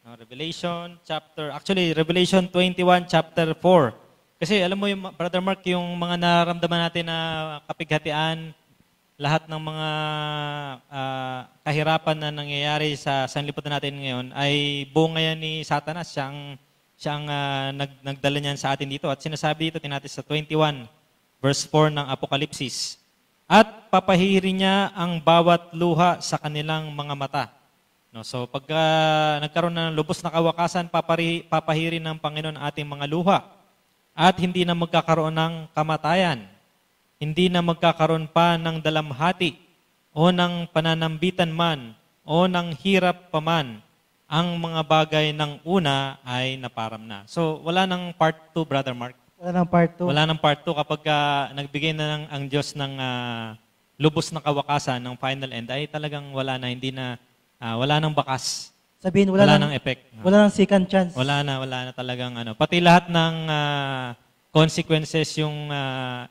Revelation 21 chapter 4. Kasi alam mo yung Brother Mark, yung mga naramdaman natin na kapighatian, lahat ng mga kahirapan na nangyayari sa sanlibutan natin ngayon ay bunga yan ni Satanas. Siya ang nagdala niyan sa atin dito. At sinasabi dito, tinatin sa 21 verse 4 ng Apokalipsis. At papahiri niya ang bawat luha sa kanilang mga mata. So pagka nagkaroon ng lubos na kawakasan, papahirin ng Panginoon ating mga luha. At hindi na magkakaroon ng kamatayan. Hindi na magkakaroon pa ng dalamhati o ng pananambitan man o ng hirap pa man. Ang mga bagay ng una ay naparam na. So wala nang part 2, Brother Mark. Wala nang part 2. Wala nang part 2 kapag nagbigay na ang Diyos ng lubos na kawakasan ng final end ay talagang wala na, hindi na wala nang bakas. Sabihin, wala nang effect. Wala nang second chance. Wala na talagang pati lahat ng consequences, yung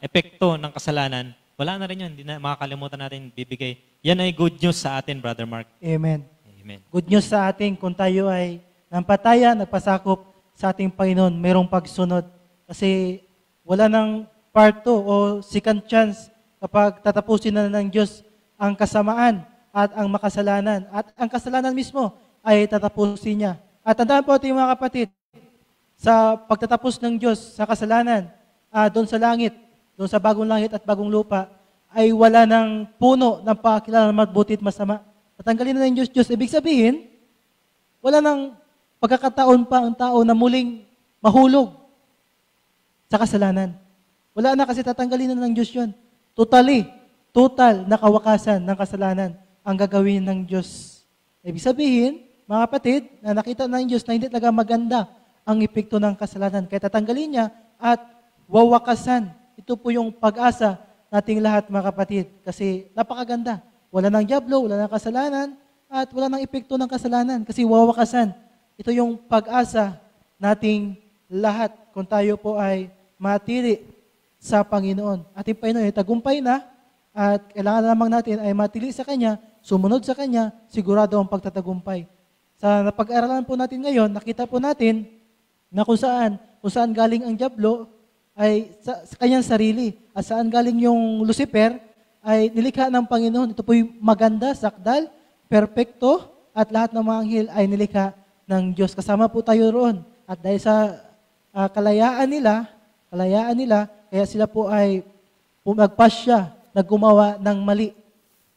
epekto ng kasalanan, wala na rin yun. Hindi na makakalimutan natin bibigay. Yan ay good news sa atin, Brother Mark. Amen. Amen. Good news sa atin kung tayo ay nampataya, nagpasakop sa ating Panginoon, mayroong pagsunod. Kasi wala nang part 2 o second chance kapag tatapusin na ng Diyos ang kasamaan at ang makasalanan. At ang kasalanan mismo ay tatapusin niya. At tandaan po ating mga kapatid, sa pagtatapos ng Diyos sa kasalanan, doon sa langit, doon sa bagong langit at bagong lupa, ay wala ng puno ng pakilala ng mabuti at masama. Tatanggalin na ng Diyos. Ibig sabihin, wala ng pagkakataon pa ang tao na muling mahulog sa kasalanan. Wala na kasi tatanggalin na ng Diyos yun. Totally total na kawakasan ng kasalanan ang gagawin ng Diyos. Ibig sabihin, mga kapatid, na nakita ng Diyos na hindi talaga maganda ang epekto ng kasalanan. Kaya tatanggalin niya at wawakasan. Ito po yung pag-asa nating lahat, mga kapatid. Kasi napakaganda. Wala ng diablo, wala ng kasalanan, at wala ng epekto ng kasalanan. Kasi wawakasan. Ito yung pag-asa nating lahat kung tayo po ay matili sa Panginoon. Ating Panginoon ay tagumpay na at kailangan lamang natin ay matili sa Kanya, sumunod sa Kanya, sigurado ang pagtatagumpay. Sa napag-aralan po natin ngayon, nakita po natin na kung saan galing ang diablo ay sa kanyang sarili. At saan galing yung Lucifer ay nilikha ng Panginoon. Ito po yung maganda, sakdal, perpekto, at lahat ng mga anghel ay nilikha ng Diyos. Kasama po tayo roon. At dahil sa kalayaan nila, kaya sila po ay nagpasya, naggumawa ng mali.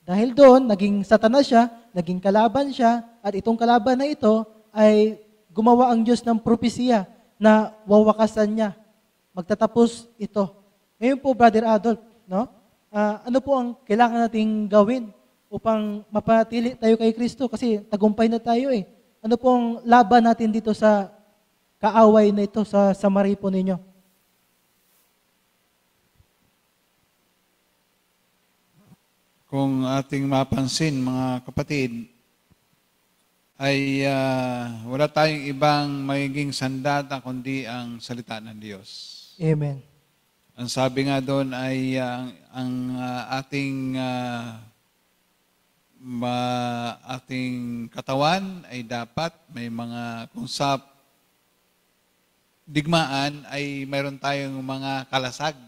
Dahil doon, naging satanas siya, naging kalaban siya, at itong kalaban na ito ay gumawa ang Diyos ng propesiya na wawakasan niya. Magtatapos ito. Ngayon po, Brother Adolf, no? Ano po ang kailangan nating gawin upang mapatili tayo kay Kristo? Kasi tagumpay na tayo eh. Ano po ang laban natin dito sa kaaway na ito, sa maripo ninyo? Kung ating mapansin, mga kapatid, ay wala tayong ibang magiging sandata kundi ang salita ng Diyos. Amen. Ang sabi nga doon ay ang ating katawan ay dapat may mga kung sa digmaan ay mayroon tayong mga kalasag.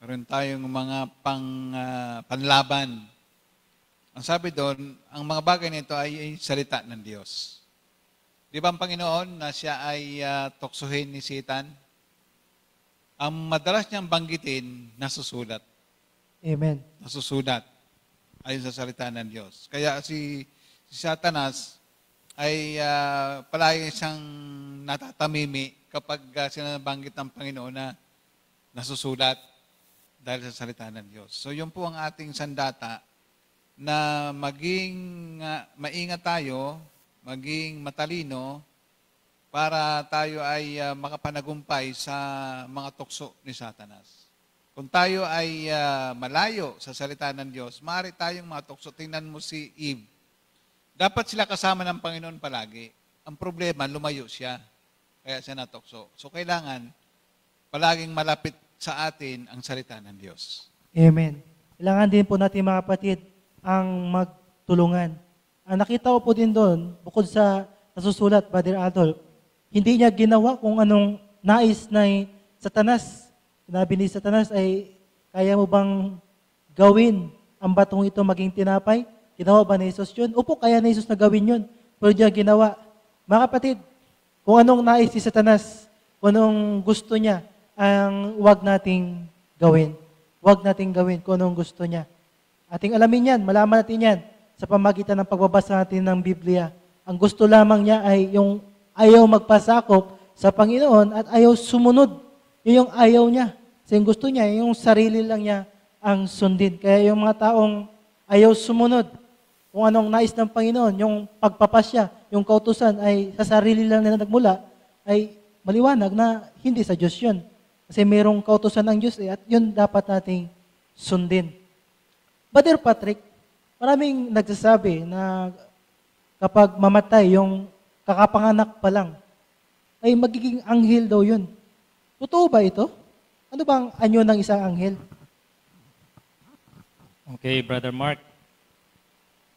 Mayroon tayong mga panlaban. Ang sabi doon, ang mga bagay nito ay salita ng Diyos. Di ba ang Panginoon na siya ay tuksuhin ni Satan? Ang madalas niyang banggitin, nasusulat. Amen. Nasusulat ayon sa salita ng Diyos. Kaya si Satanas ay palagi siyang natatamimi kapag sinabanggit ng Panginoon na nasusulat dahil sa salita ng Diyos. So yun po ang ating sandata na maging maingat tayo, maging matalino para tayo ay makapanagumpay sa mga tukso ni Satanas. Kung tayo ay malayo sa salita ng Diyos, maaari tayong matukso. Tingnan mo si Eve. Dapat sila kasama ng Panginoon palagi. Ang problema, lumayo siya. Kaya siya natukso. So kailangan palaging malapit sa atin ang salita ng Diyos. Amen. Kailangan din po natin, mga kapatid, ang magtulungan. Ang nakita ko po din doon, bukod sa nasusulat, Brother Adolf, hindi niya ginawa kung anong nais na Satanas. Sinabi ni Satanas ay, kaya mo bang gawin ang batong ito maging tinapay? Ginawa ba ni Jesus yun? Opo, kaya ni Jesus na gawin yun. Pero niya ginawa. Mga kapatid, kung anong nais si Satanas, kung anong gusto niya, ang wag nating gawin. Wag nating gawin kung anong gusto niya. Ating alamin yan, malaman natin yan sa pamagitan ng pagbabasa natin ng Biblia. Ang gusto lamang niya ay yung ayaw magpasakop sa Panginoon at ayaw sumunod. Yun yung ayaw niya. Kasi yung gusto niya, yung sarili lang niya ang sundin. Kaya yung mga taong ayaw sumunod, kung anong nais ng Panginoon, yung pagpapasya, yung kautusan ay sa sarili lang nila nagmula, ay maliwanag na hindi sa Diyos yun. Kasi mayroong kautusan ng Diyos at yun dapat nating sundin. Brother Patrick, maraming nagsasabi na kapag mamatay yung kakapanganak pa lang, ay magiging anghel daw yun. Totoo ba ito? Ano bang anyo ng isang anghel? Okay, Brother Mark.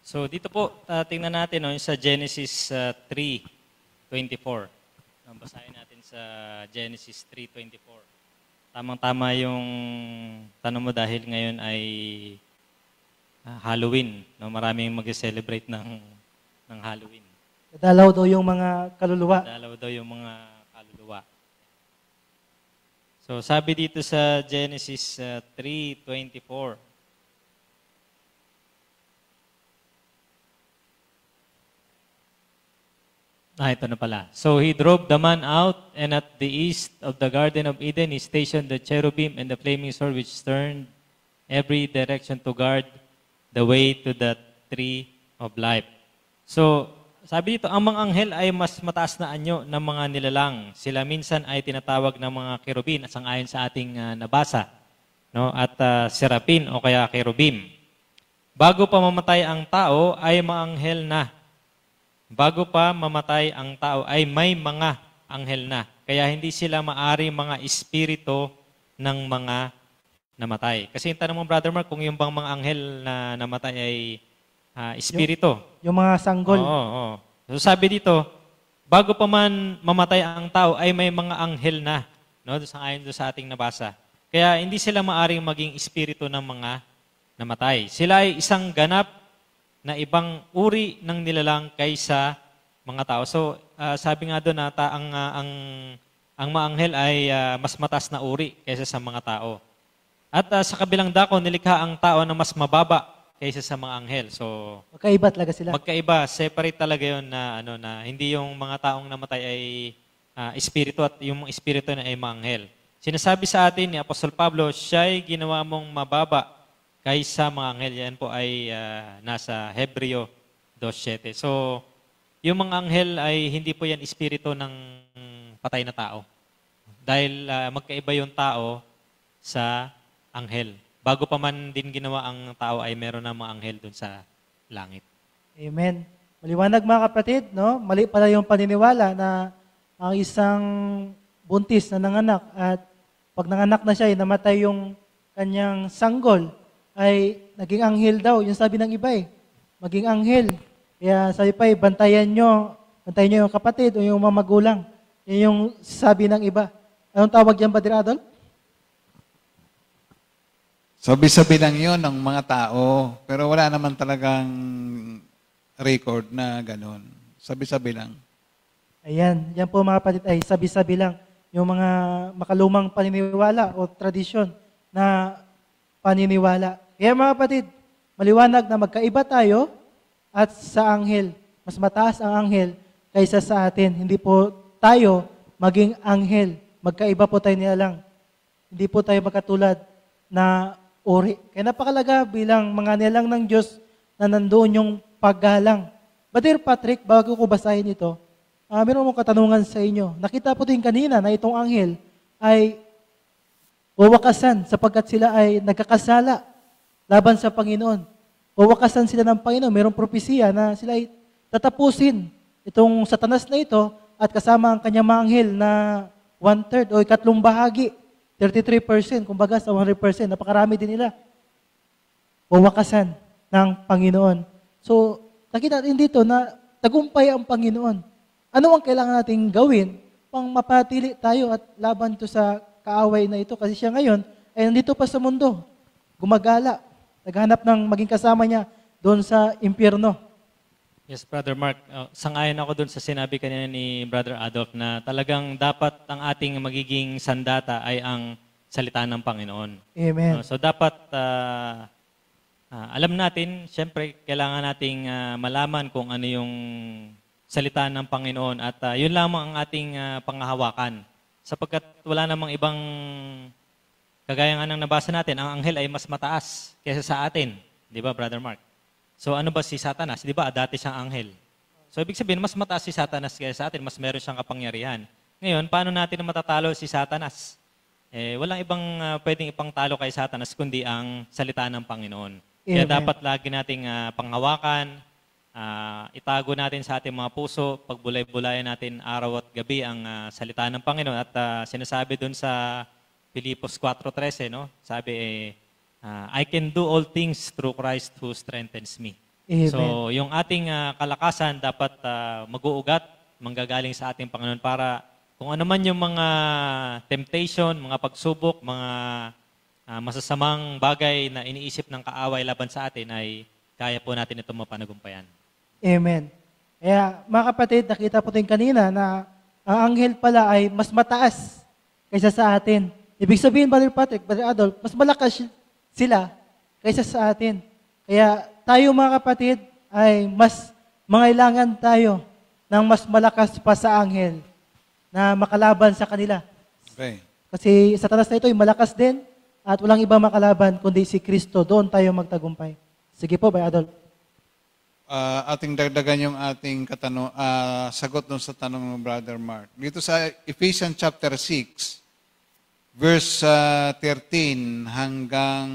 So dito po, tingnan natin sa Genesis 3:24. Basahin natin sa Genesis 3:24. Tamang-tama yung tanong mo dahil ngayon ay Halloween. No? Maraming mag-celebrate ng Halloween. Dadalaw daw yung mga kaluluwa. Dadalaw daw yung mga kaluluwa. So sabi dito sa Genesis 3:24. Ito na pala. So he drove the man out, and at the east of the Garden of Eden, he stationed the cherubim and the flaming sword which turned every direction to guard the way to the tree of life. So, sabi dito, ang mga anghel ay mas mataas na anyo ng mga nilalang. Sila minsan ay tinatawag ng mga kerubin, ayon sa ating nabasa, no? At serapin o kaya kerubim. Bago pa mamatay ang tao ay mga anghel na. Bago pa mamatay ang tao ay may mga anghel na. Kaya hindi sila maari mga espiritu ng mga namatay. Kasi yung tanong mo, Brother Mark, kung yung bang mga anghel na namatay ay espiritu. Yung mga sanggol. Oo. So sabi dito, bago pa man mamatay ang tao ay may mga anghel na. No? Ayon sa ating nabasa. Kaya hindi sila maaring maging espiritu ng mga namatay. Sila ay isang ganap na ibang uri ng nilalang kaysa mga tao. So sabi nga doon na ang mga anghel ay mas mataas na uri kaysa sa mga tao. At sa kabilang dako, nilikha ang tao na mas mababa kaysa sa mga anghel. So, Magkaiba talaga sila. magkaiba, separate talaga 'yon na hindi yung mga taong namatay ay espiritu at yung mga espiritu na ay mga anghel. Sinasabi sa atin ni Apostol Pablo, siya'y ginawa mong mababa kaysa mga anghel. Yan po ay nasa Hebreo 2:7. So, yung mga anghel ay hindi po yan espiritu ng patay na tao. Dahil magkaiba yung tao sa anghel. Bago pa man din ginawa ang tao ay meron na mga anghel dun sa langit. Amen. Maliwanag mga kapatid, no? Mali pala yung paniniwala na ang isang buntis na nanganak at pag nanganak na siya, namatay yung kanyang sanggol, ay naging anghel daw. Yung sabi ng iba maging anghel. Kaya sabi pa bantayan nyo yung kapatid o yung mga magulang. Yan yung sabi ng iba. Anong tawag yan, Brother Adol? Sabi-sabi lang yun ng mga tao, pero wala naman talagang record na ganun. Sabi-sabi lang. Ayan, yan po mga kapatid ay sabi-sabi lang. Yung mga makalumang paniniwala o tradisyon na paniniwala. Kaya mga kapatid, maliwanag na magkaiba tayo at sa anghel. Mas mataas ang anghel kaysa sa atin. Hindi po tayo maging anghel. Magkaiba po tayo nilalang. Hindi po tayo magkatulad na uri. Kaya napakalaga bilang mga nilalang ng Diyos na nandoon yung paggalang. Brother Patrick, bago ko basahin ito, meron mong katanungan sa inyo. Nakita po din kanina na itong anghel ay wawakasan sapagkat sila ay nagkakasala laban sa Panginoon. Wawakasan sila ng Panginoon. Merong propesiya na sila ay tatapusin itong Satanas na ito at kasama ang kanyang mga anghel na 1/3 o 3 bahagi. 33%, kumbaga sa 100%, napakarami din nila. Wawakasan ng Panginoon. So, nakita natin dito na tagumpay ang Panginoon. Ano ang kailangan nating gawin pang mapatili tayo at laban to sa kaaway na ito? Kasi siya ngayon ay nandito pa sa mundo. Gumagala. Naghanap ng maging kasama niya doon sa impyerno. Yes, Brother Mark. Sangayon ako doon sa sinabi kanina ni Brother Adolf na talagang dapat ang ating magiging sandata ay ang salita ng Panginoon. Amen. So dapat alam natin, siyempre kailangan nating malaman kung ano yung salita ng Panginoon at yun lamang ang ating panghahawakan. Sapagkat wala namang ibang kagaya nga ng nabasa natin, ang anghel ay mas mataas kaysa sa atin. Di ba, Brother Mark? So ano ba si Satanas? Di ba, dati siyang anghel. So ibig sabihin, mas mataas si Satanas kaysa sa atin, mas meron siyang kapangyarihan. Ngayon, paano natin matatalo si Satanas? Walang ibang pwedeng ipangtalo kay Satanas kundi ang salita ng Panginoon. Kaya Amen. dapat lagi nating panghawakan, itago natin sa ating mga puso, pagbulay-bulayan natin araw at gabi ang salita ng Panginoon. At sinasabi dun sa Filipos 4:13, no? Sabi I can do all things through Christ who strengthens me. Amen. So, yung ating kalakasan dapat mag-uugat, manggagaling sa ating Panginoon para kung ano man yung mga temptation, mga pagsubok, mga masasamang bagay na iniisip ng kaaway laban sa atin ay kaya po natin ito mapanagumpayan. Amen. Kaya mga kapatid, nakita po din kanina na ang anghel pala ay mas mataas kaysa sa atin. Ibig sabihin, Brother Patrick, Brother Adolf, mas malakas sila kaysa sa atin. Kaya tayo mga kapatid ay mas mangailangan tayo ng mas malakas pa sa anghel na makalaban sa kanila. Okay. Kasi Satanas na ito ay malakas din at walang iba makalaban kundi si Kristo. Doon tayo magtagumpay. Sige po, Bay Adolf. Ating dagdagan yung ating sagot dun sa tanong ng Brother Mark. Dito sa Ephesians chapter 6, verse 13 hanggang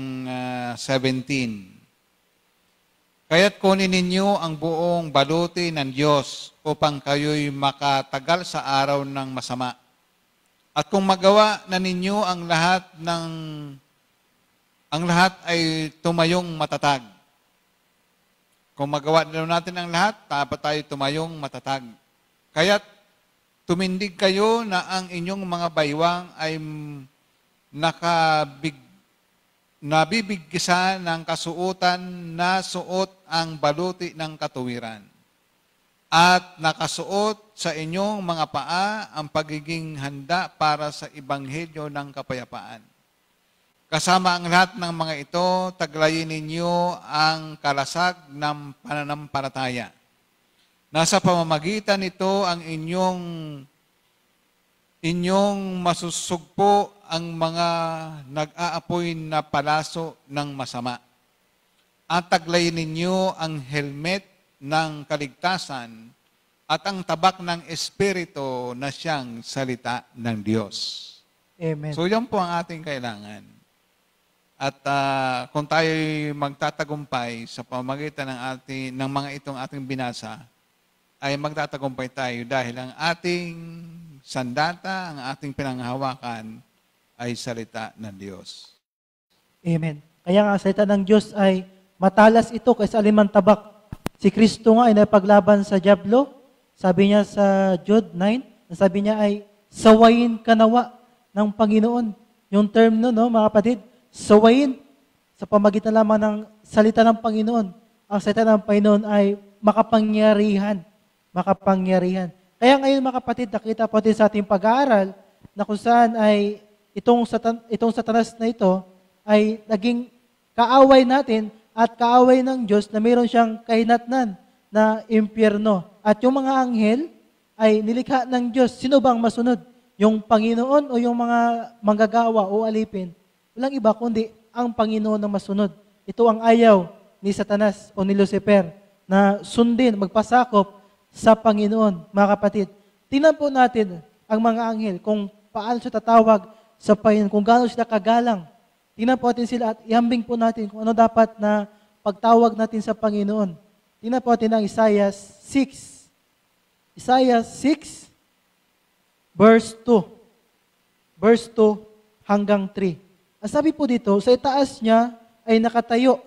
17. Kaya't kunin ninyo ang buong baluti ng Diyos upang kayo'y makatagal sa araw ng masama. At kung magawa na ninyo ang lahat ay tumayong matatag. Kung magawa na natin ang lahat, dapat tayo tumayong matatag. Kaya't tumindig kayo na ang inyong mga baywang ay nabibigkisan ng kasuotan na suot ang baluti ng katuwiran. At nakasuot sa inyong mga paa ang pagiging handa para sa ebanghelyo ng kapayapaan. Kasama ang lahat ng mga ito, taglayin ninyo ang kalasag ng pananampalataya. Nasa pamamagitan nito ang inyong masusugpo ang mga nag-aapoy na palaso ng masama. At taglayin ninyo ang helmet ng kaligtasan at ang tabak ng Espiritu na siyang salita ng Diyos. Amen. So yan po ang ating kailangan. At kung tayo magtatagumpay sa pamamagitan ng mga itong ating binasa, ay magtatagumpay tayo dahil ang ating sandata, ang ating pinanghahawakan ay salita ng Diyos. Amen. Kaya nga, salita ng Diyos ay matalas ito kaysa alimang tabak. Si Kristo nga ay napaglaban sa dyablo. Sabi niya sa Jude 9, sabi niya ay, sawayin ka nawa ng Panginoon. Yung term no, mga kapatid, sawayin sa pamagitan lamang ng salita ng Panginoon. Ang salita ng Panginoon ay makapangyarihan. Makapangyarihan. Kaya ngayon mga kapatid, nakita po din sa ating pag-aaral na kung saan ay itong Satanas na ito ay naging kaaway natin at kaaway ng Diyos na mayroon siyang kahinatnan na impyerno. At yung mga anghel ay nilikha ng Diyos. Sino bang masunod? Yung Panginoon o yung mga manggagawa o alipin? Walang iba kundi ang Panginoon na masunod. Ito ang ayaw ni Satanas o ni Lucifer na sundin, magpasakop sa Panginoon, mga kapatid. Tingnan po natin ang mga anghel kung paano siya tatawag sa Panginoon, kung gaano sila kagalang. Tingnan po natin sila at ihambing po natin kung ano dapat na pagtawag natin sa Panginoon. Tingnan po natin ang Isaiah 6. Isaiah 6, verse 2. Verse 2 hanggang 3. Ang sabi po dito, sa itaas niya ay nakatayo.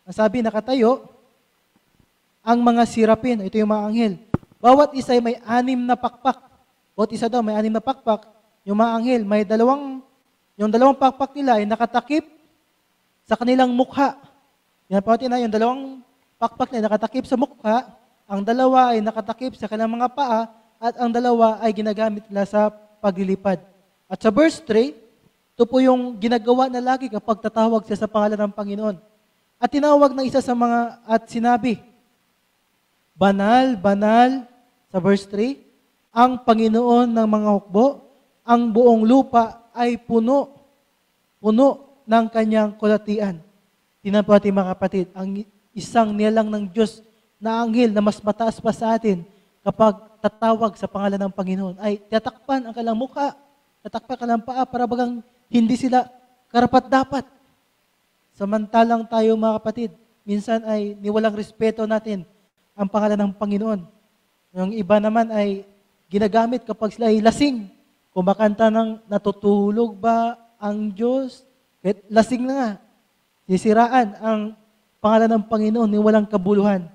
Ang sabi, nakatayo ang mga sirapin. Ito yung mga anghel. Bawat isa ay may 6 na pakpak. Bawat isa daw may 6 na pakpak. Yung mga anghel, yung dalawang pakpak nila ay nakatakip sa kanilang mukha. Yan po natin na, yung dalawang pakpak nila nakatakip sa mukha, ang dalawa ay nakatakip sa kanilang mga paa, at ang dalawa ay ginagamit nila sa paglilipad. At sa verse 3, ito po yung ginagawa na lagi kapag tatawag siya sa pangalan ng Panginoon. At tinawag ng isa sa mga at sinabi, Banal, banal, sa verse 3, ang Panginoon ng mga hukbo, ang buong lupa ay puno ng kanyang kulatian. Tingnan po natin mga kapatid, ang isang nilalang ng Diyos na anghel na mas mataas pa sa atin kapag tatawag sa pangalan ng Panginoon ay tatakpan ang kanilang mukha, tatakpan ang kanilang paa para bagang hindi sila karapat-dapat. Samantalang tayo mga kapatid, minsan ay niwalang respeto natin ang pangalan ng Panginoon. Yung iba naman ay ginagamit kapag sila ay lasing. Kumakanta ng natutulog ba ang Diyos? Kahit lasing na nga. Sisiraan ang pangalan ng Panginoon ni walang kabuluhan.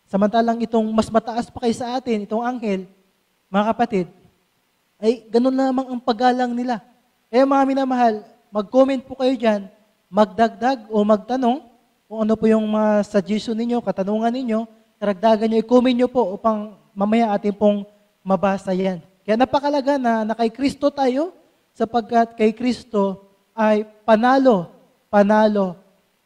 Samantalang itong mas mataas pa kay sa atin, itong anghel, mga kapatid, ay ganun lamang ang paggalang nila. Kaya mga minamahal, mag-comment po kayo dyan, magdagdag o magtanong kung ano po yung mga suggestion ninyo, katanungan ninyo, karagdagan nyo, i-comment nyo po upang mamaya atin pong mabasa yan. Kaya napakalaga na kay Kristo tayo, sapagkat kay Kristo ay panalo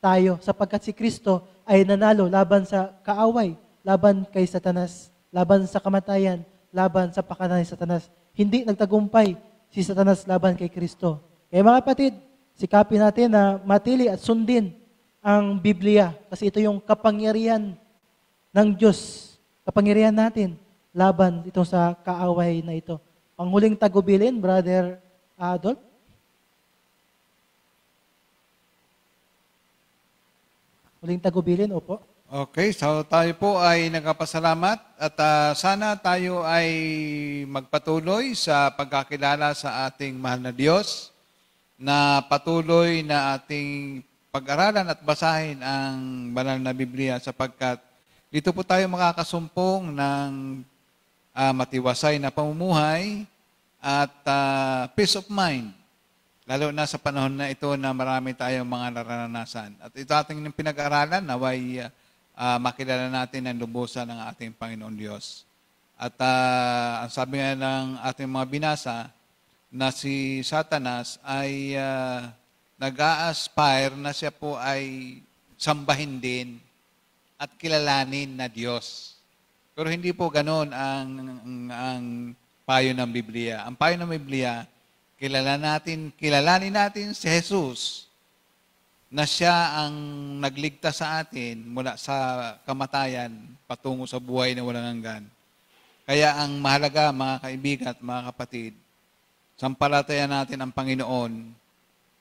tayo, sapagkat si Kristo ay nanalo laban sa kaaway, laban kay Satanas, laban sa kamatayan, laban sa pakanan ni Satanas. Hindi nagtagumpay si Satanas laban kay Kristo. Kaya mga kapatid, sikapin natin na matili at sundin ang Biblia. Kasi ito yung kapangyarihan ng Diyos. Kapangyarihan natin laban itong sa kaaway na ito. Panghuling tagubilin, Brother Adolf. Huling tagubilin, opo. Okay, so tayo po ay nagpapasalamat at sana tayo ay magpatuloy sa pagkakilala sa ating mahal na Diyos, na patuloy na ating pag-aralan at basahin ang banal na Biblia sapagkat dito po tayo makakasumpong ng matiwasay na pamumuhay at peace of mind. Lalo na sa panahon na ito na marami tayong mga naranasan. At ito ating pinag-aralan, naway makilala natin ang lubusan ng ating Panginoon Diyos. At ang sabi nga ng ating mga binasa, na si Satanas ay nag-a-aspire na siya po ay sambahin din at kilalanin na Diyos. Pero hindi po ganoon ang payo ng Biblia. Ang payo ng Biblia, kilalanin natin si Jesus na siya ang nagligtas sa atin mula sa kamatayan patungo sa buhay na walang hanggan. Kaya ang mahalaga, mga kaibigan at mga kapatid, sampalatayan natin ang Panginoon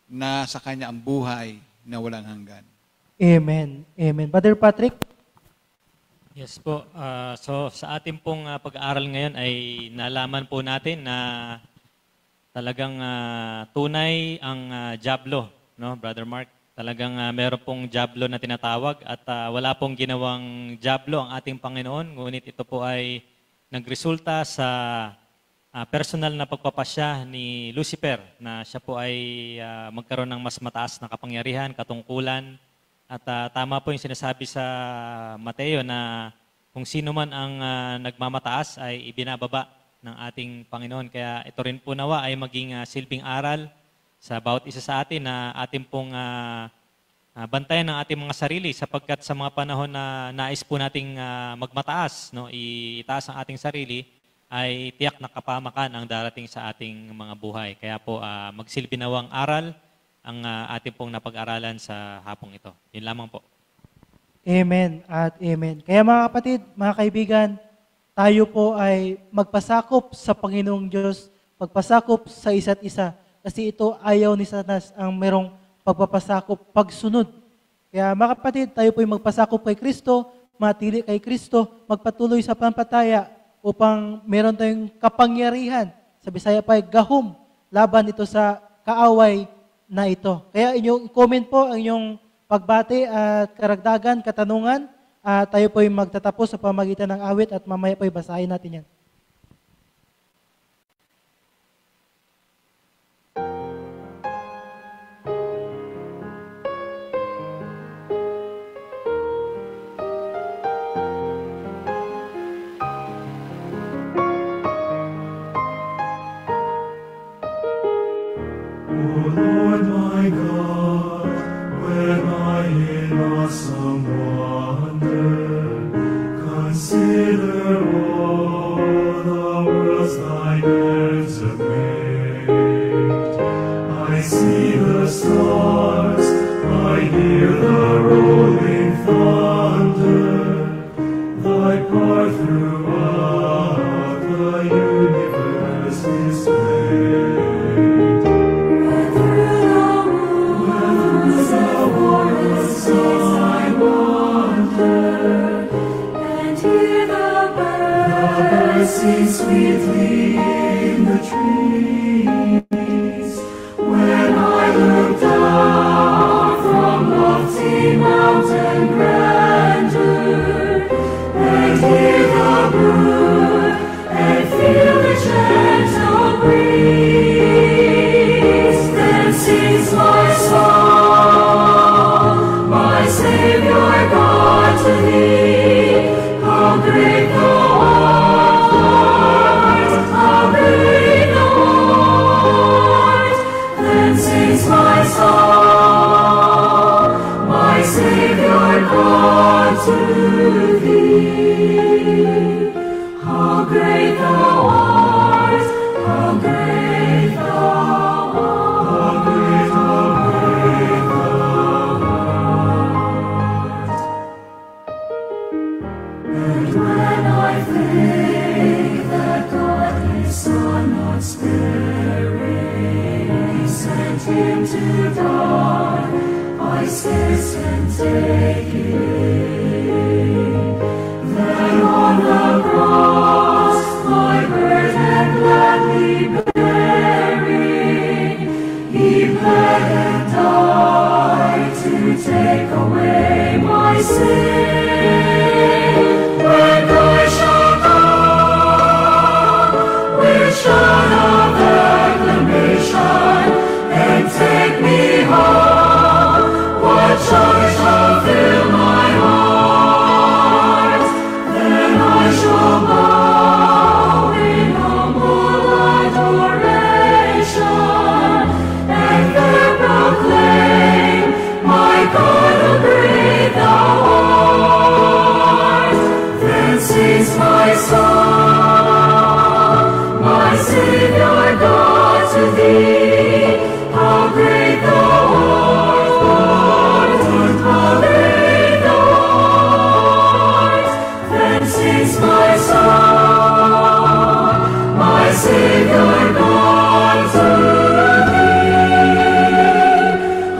na sa Kanya ang buhay na walang hanggan. Amen. Amen. Brother Patrick? Yes po. So sa ating pong pag-aaral ngayon ay nalaman po natin na talagang tunay ang jablo, no, Brother Mark? Talagang meron pong jablo na tinatawag at wala pong ginawang jablo ang ating Panginoon, ngunit ito po ay nagresulta sa personal na pagpapasya ni Lucifer na siya po ay magkaroon ng mas mataas na kapangyarihan, katungkulan. At tama po yung sinasabi sa Mateo na kung sino man ang nagmamataas ay ibinababa ng ating Panginoon. Kaya ito rin po nawa ay maging silbing aral sa bawat isa sa atin na ating pong bantayan ng ating mga sarili sapagkat sa mga panahon na nais po nating magmataas, no, itaas ang ating sarili, ay tiyak na kapamakan ang darating sa ating mga buhay. Kaya po magsilbi nawang aral ang ating pong napag-aralan sa hapong ito. Yun lamang po. Amen at amen. Kaya mga kapatid, mga kaibigan, tayo po ay magpasakop sa Panginoong Diyos, magpasakop sa isa't isa. Kasi ito ayaw ni Satanas ang merong pagpapasakop, pagsunod. Kaya mga kapatid, tayo po ay magpasakop kay Kristo, matili kay Kristo, magpatuloy sa pampataya upang meron tayong kapangyarihan. Sa Bisaya pa ay gahom, laban ito sa kaaway na ito. Kaya inyong comment po ang inyong pagbati at karagdagan, katanungan. Tayo po ay magtatapos sa pamagitan ng awit at mamaya po ay basahin natin yan. O Lord my God, when I in awesome wonder consider all the worlds thine hands have made, I see the stars, I hear the rolling thunder, thy part throughout the universe displayed. Sing sweetly in the trees when I look down from lofty mountain grandeur and hear the brook and feel the gentle breeze. Then sings my soul, my Savior God, to thee. How great thou art! How great thou art! Then sings my soul, my Savior God, to thee. How great thou art! How great thou art! How great thou art! when I think that God His Son not sparing, He sent Him to die, I scarce can take it. Then on the cross, my burden gladly bearing, He bled and died to take away my sin. When I shall come with shout of acclamation, and take me home, what joy shall fill my heart? Then I shall bow in humble adoration, and there proclaim, my God, how great Thou art. Then sings my soul, my Savior God, to Thee, how great Thou art, Lord, how great Thou art. Then sings my soul, my Savior God, to Thee,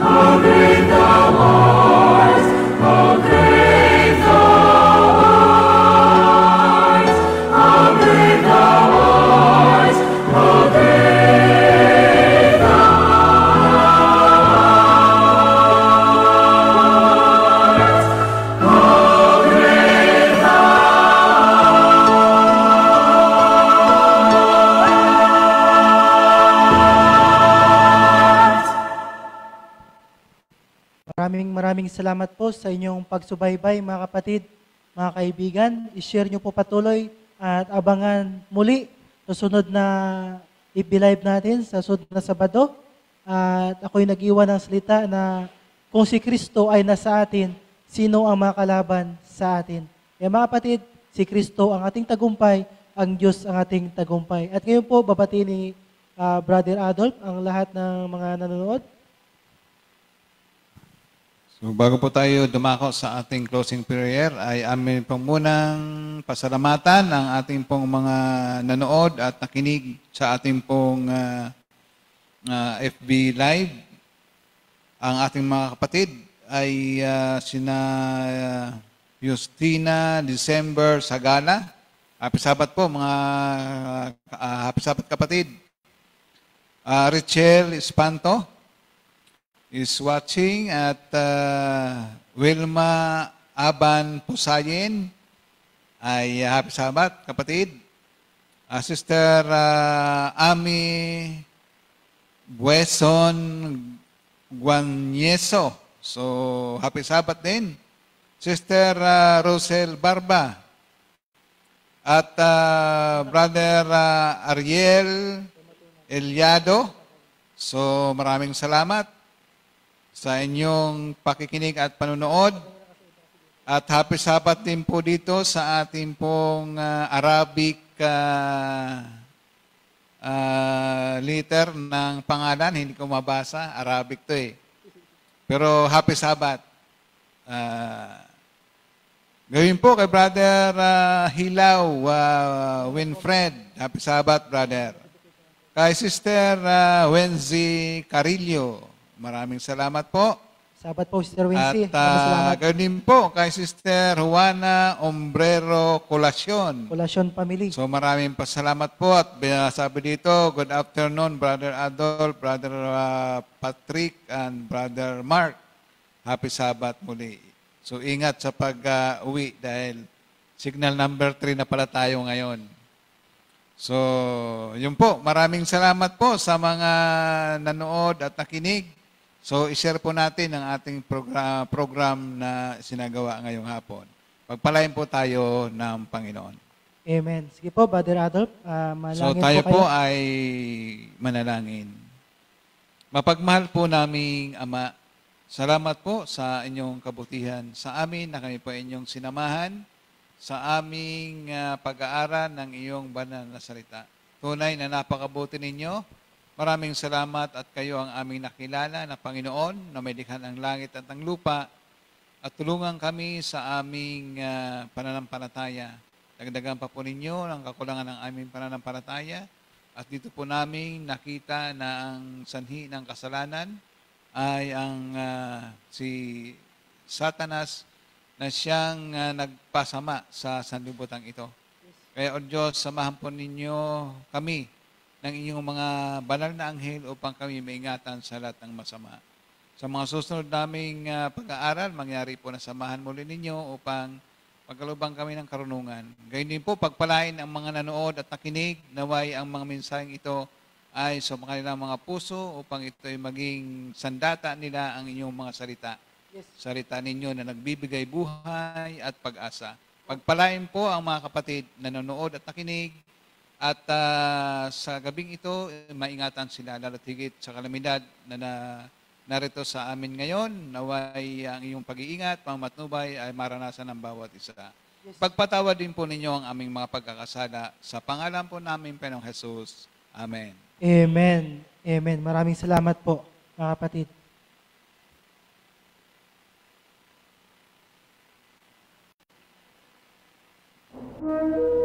how great Thou art, how great Thou art, how great Thou art, how great Thou art, how great Thou art. Maraming salamat po sa inyong pagsubaybay, mga kapatid, mga kaibigan. I-share nyo po patuloy at abangan muli sa sunod na i-live natin sa sunod na Sabado. At ako'y nag-iwan ng salita na kung si Kristo ay nasa atin, sino ang makalaban sa atin? Kaya mga kapatid, si Kristo ang ating tagumpay, ang Diyos ang ating tagumpay. At ngayon po, babati ni Brother Adolf ang lahat ng mga nanonood. So bago po tayo dumako sa ating closing prayer, ay amin pong munang pasalamatan ang ating pong mga nanood at nakinig sa ating pong FB Live. Ang ating mga kapatid ay sina Justina December Sagala. Happy Sabat po mga Happy Sabat kapatid. Richelle Espanto is watching at Wilma Aban Pusayin ay Happy Sabat kapatid. Sister Ami Bueson Guanyeso, so Happy Sabat din. Sister Rosel Barba at Brother Ariel Eliado, so maraming salamat sa inyong pakikinig at panunood. At Happy Sabat din po dito sa ating pong Arabic letter ng pangalan. Hindi ko mabasa. Arabic to eh. Pero Happy Sabat. Gawin po kay Brother Hilaw Winfred. Happy Sabat, brother. Kay Sister Wenzy Carillo. Maraming salamat po. Sabat po, Sister Wincy. At Salamat. gawin po kay Sister Juana Ombrero Colacion. Colacion Family. So maraming pasalamat po at sabi dito, good afternoon, Brother Adolf, Brother Patrick, and Brother Mark. Happy Sabat muli. So ingat sa pag-uwi dahil signal number 3 na pala tayo ngayon. So yun po, maraming salamat po sa mga nanood at nakinig. So i-share po natin ang ating program na sinagawa ngayong hapon. Pagpalain po tayo ng Panginoon. Amen. Sige po, Brother Adolf. So Manalangin tayo po kayo. po ay manalangin. Mapagmahal po naming Ama, salamat po sa inyong kabutihan sa amin na kami po inyong sinamahan sa aming pag-aaral ng iyong banal na salita. Tunay na napakabuti ninyo. Maraming salamat at kayo ang aming nakilala na Panginoon na may likha ng langit at ng lupa at tulungan kami sa aming pananampalataya. Dagdagan pa po ninyo ang kakulangan ng aming pananampalataya at dito po namin nakita na ang sanhi ng kasalanan ay ang si Satanas na siyang nagpasama sa sanlibutan ito. Kaya o Diyos, samahan po ninyo kami ng inyong mga banal na anghel upang kami maingatan sa lahat ng masama. Sa mga susunod naming pag-aaral, mangyari po na samahan muli ninyo upang pagkalubang kami ng karunungan. Gayun din po, pagpalain ang mga nanood at nakinig, naway ang mga mensaheng ito ay sa kanilang mga puso upang ito ay maging sandata nila ang inyong mga salita. Salita ninyo na nagbibigay buhay at pag-asa. Pagpalain po ang mga kapatid na nanood at nakinig at sa gabing ito, maingatan sila lalo't higit sa kalamidad na narito sa amin ngayon. Naway ang iyong pag-iingat, pangmatnubay ay maranasan ng bawat isa. Pagpatawad din po ninyo ang aming mga pagkakasala sa pangalan po namin, Panginoong Jesus. Amen. Amen. Amen. Maraming salamat po, mga kapatid. Thank you.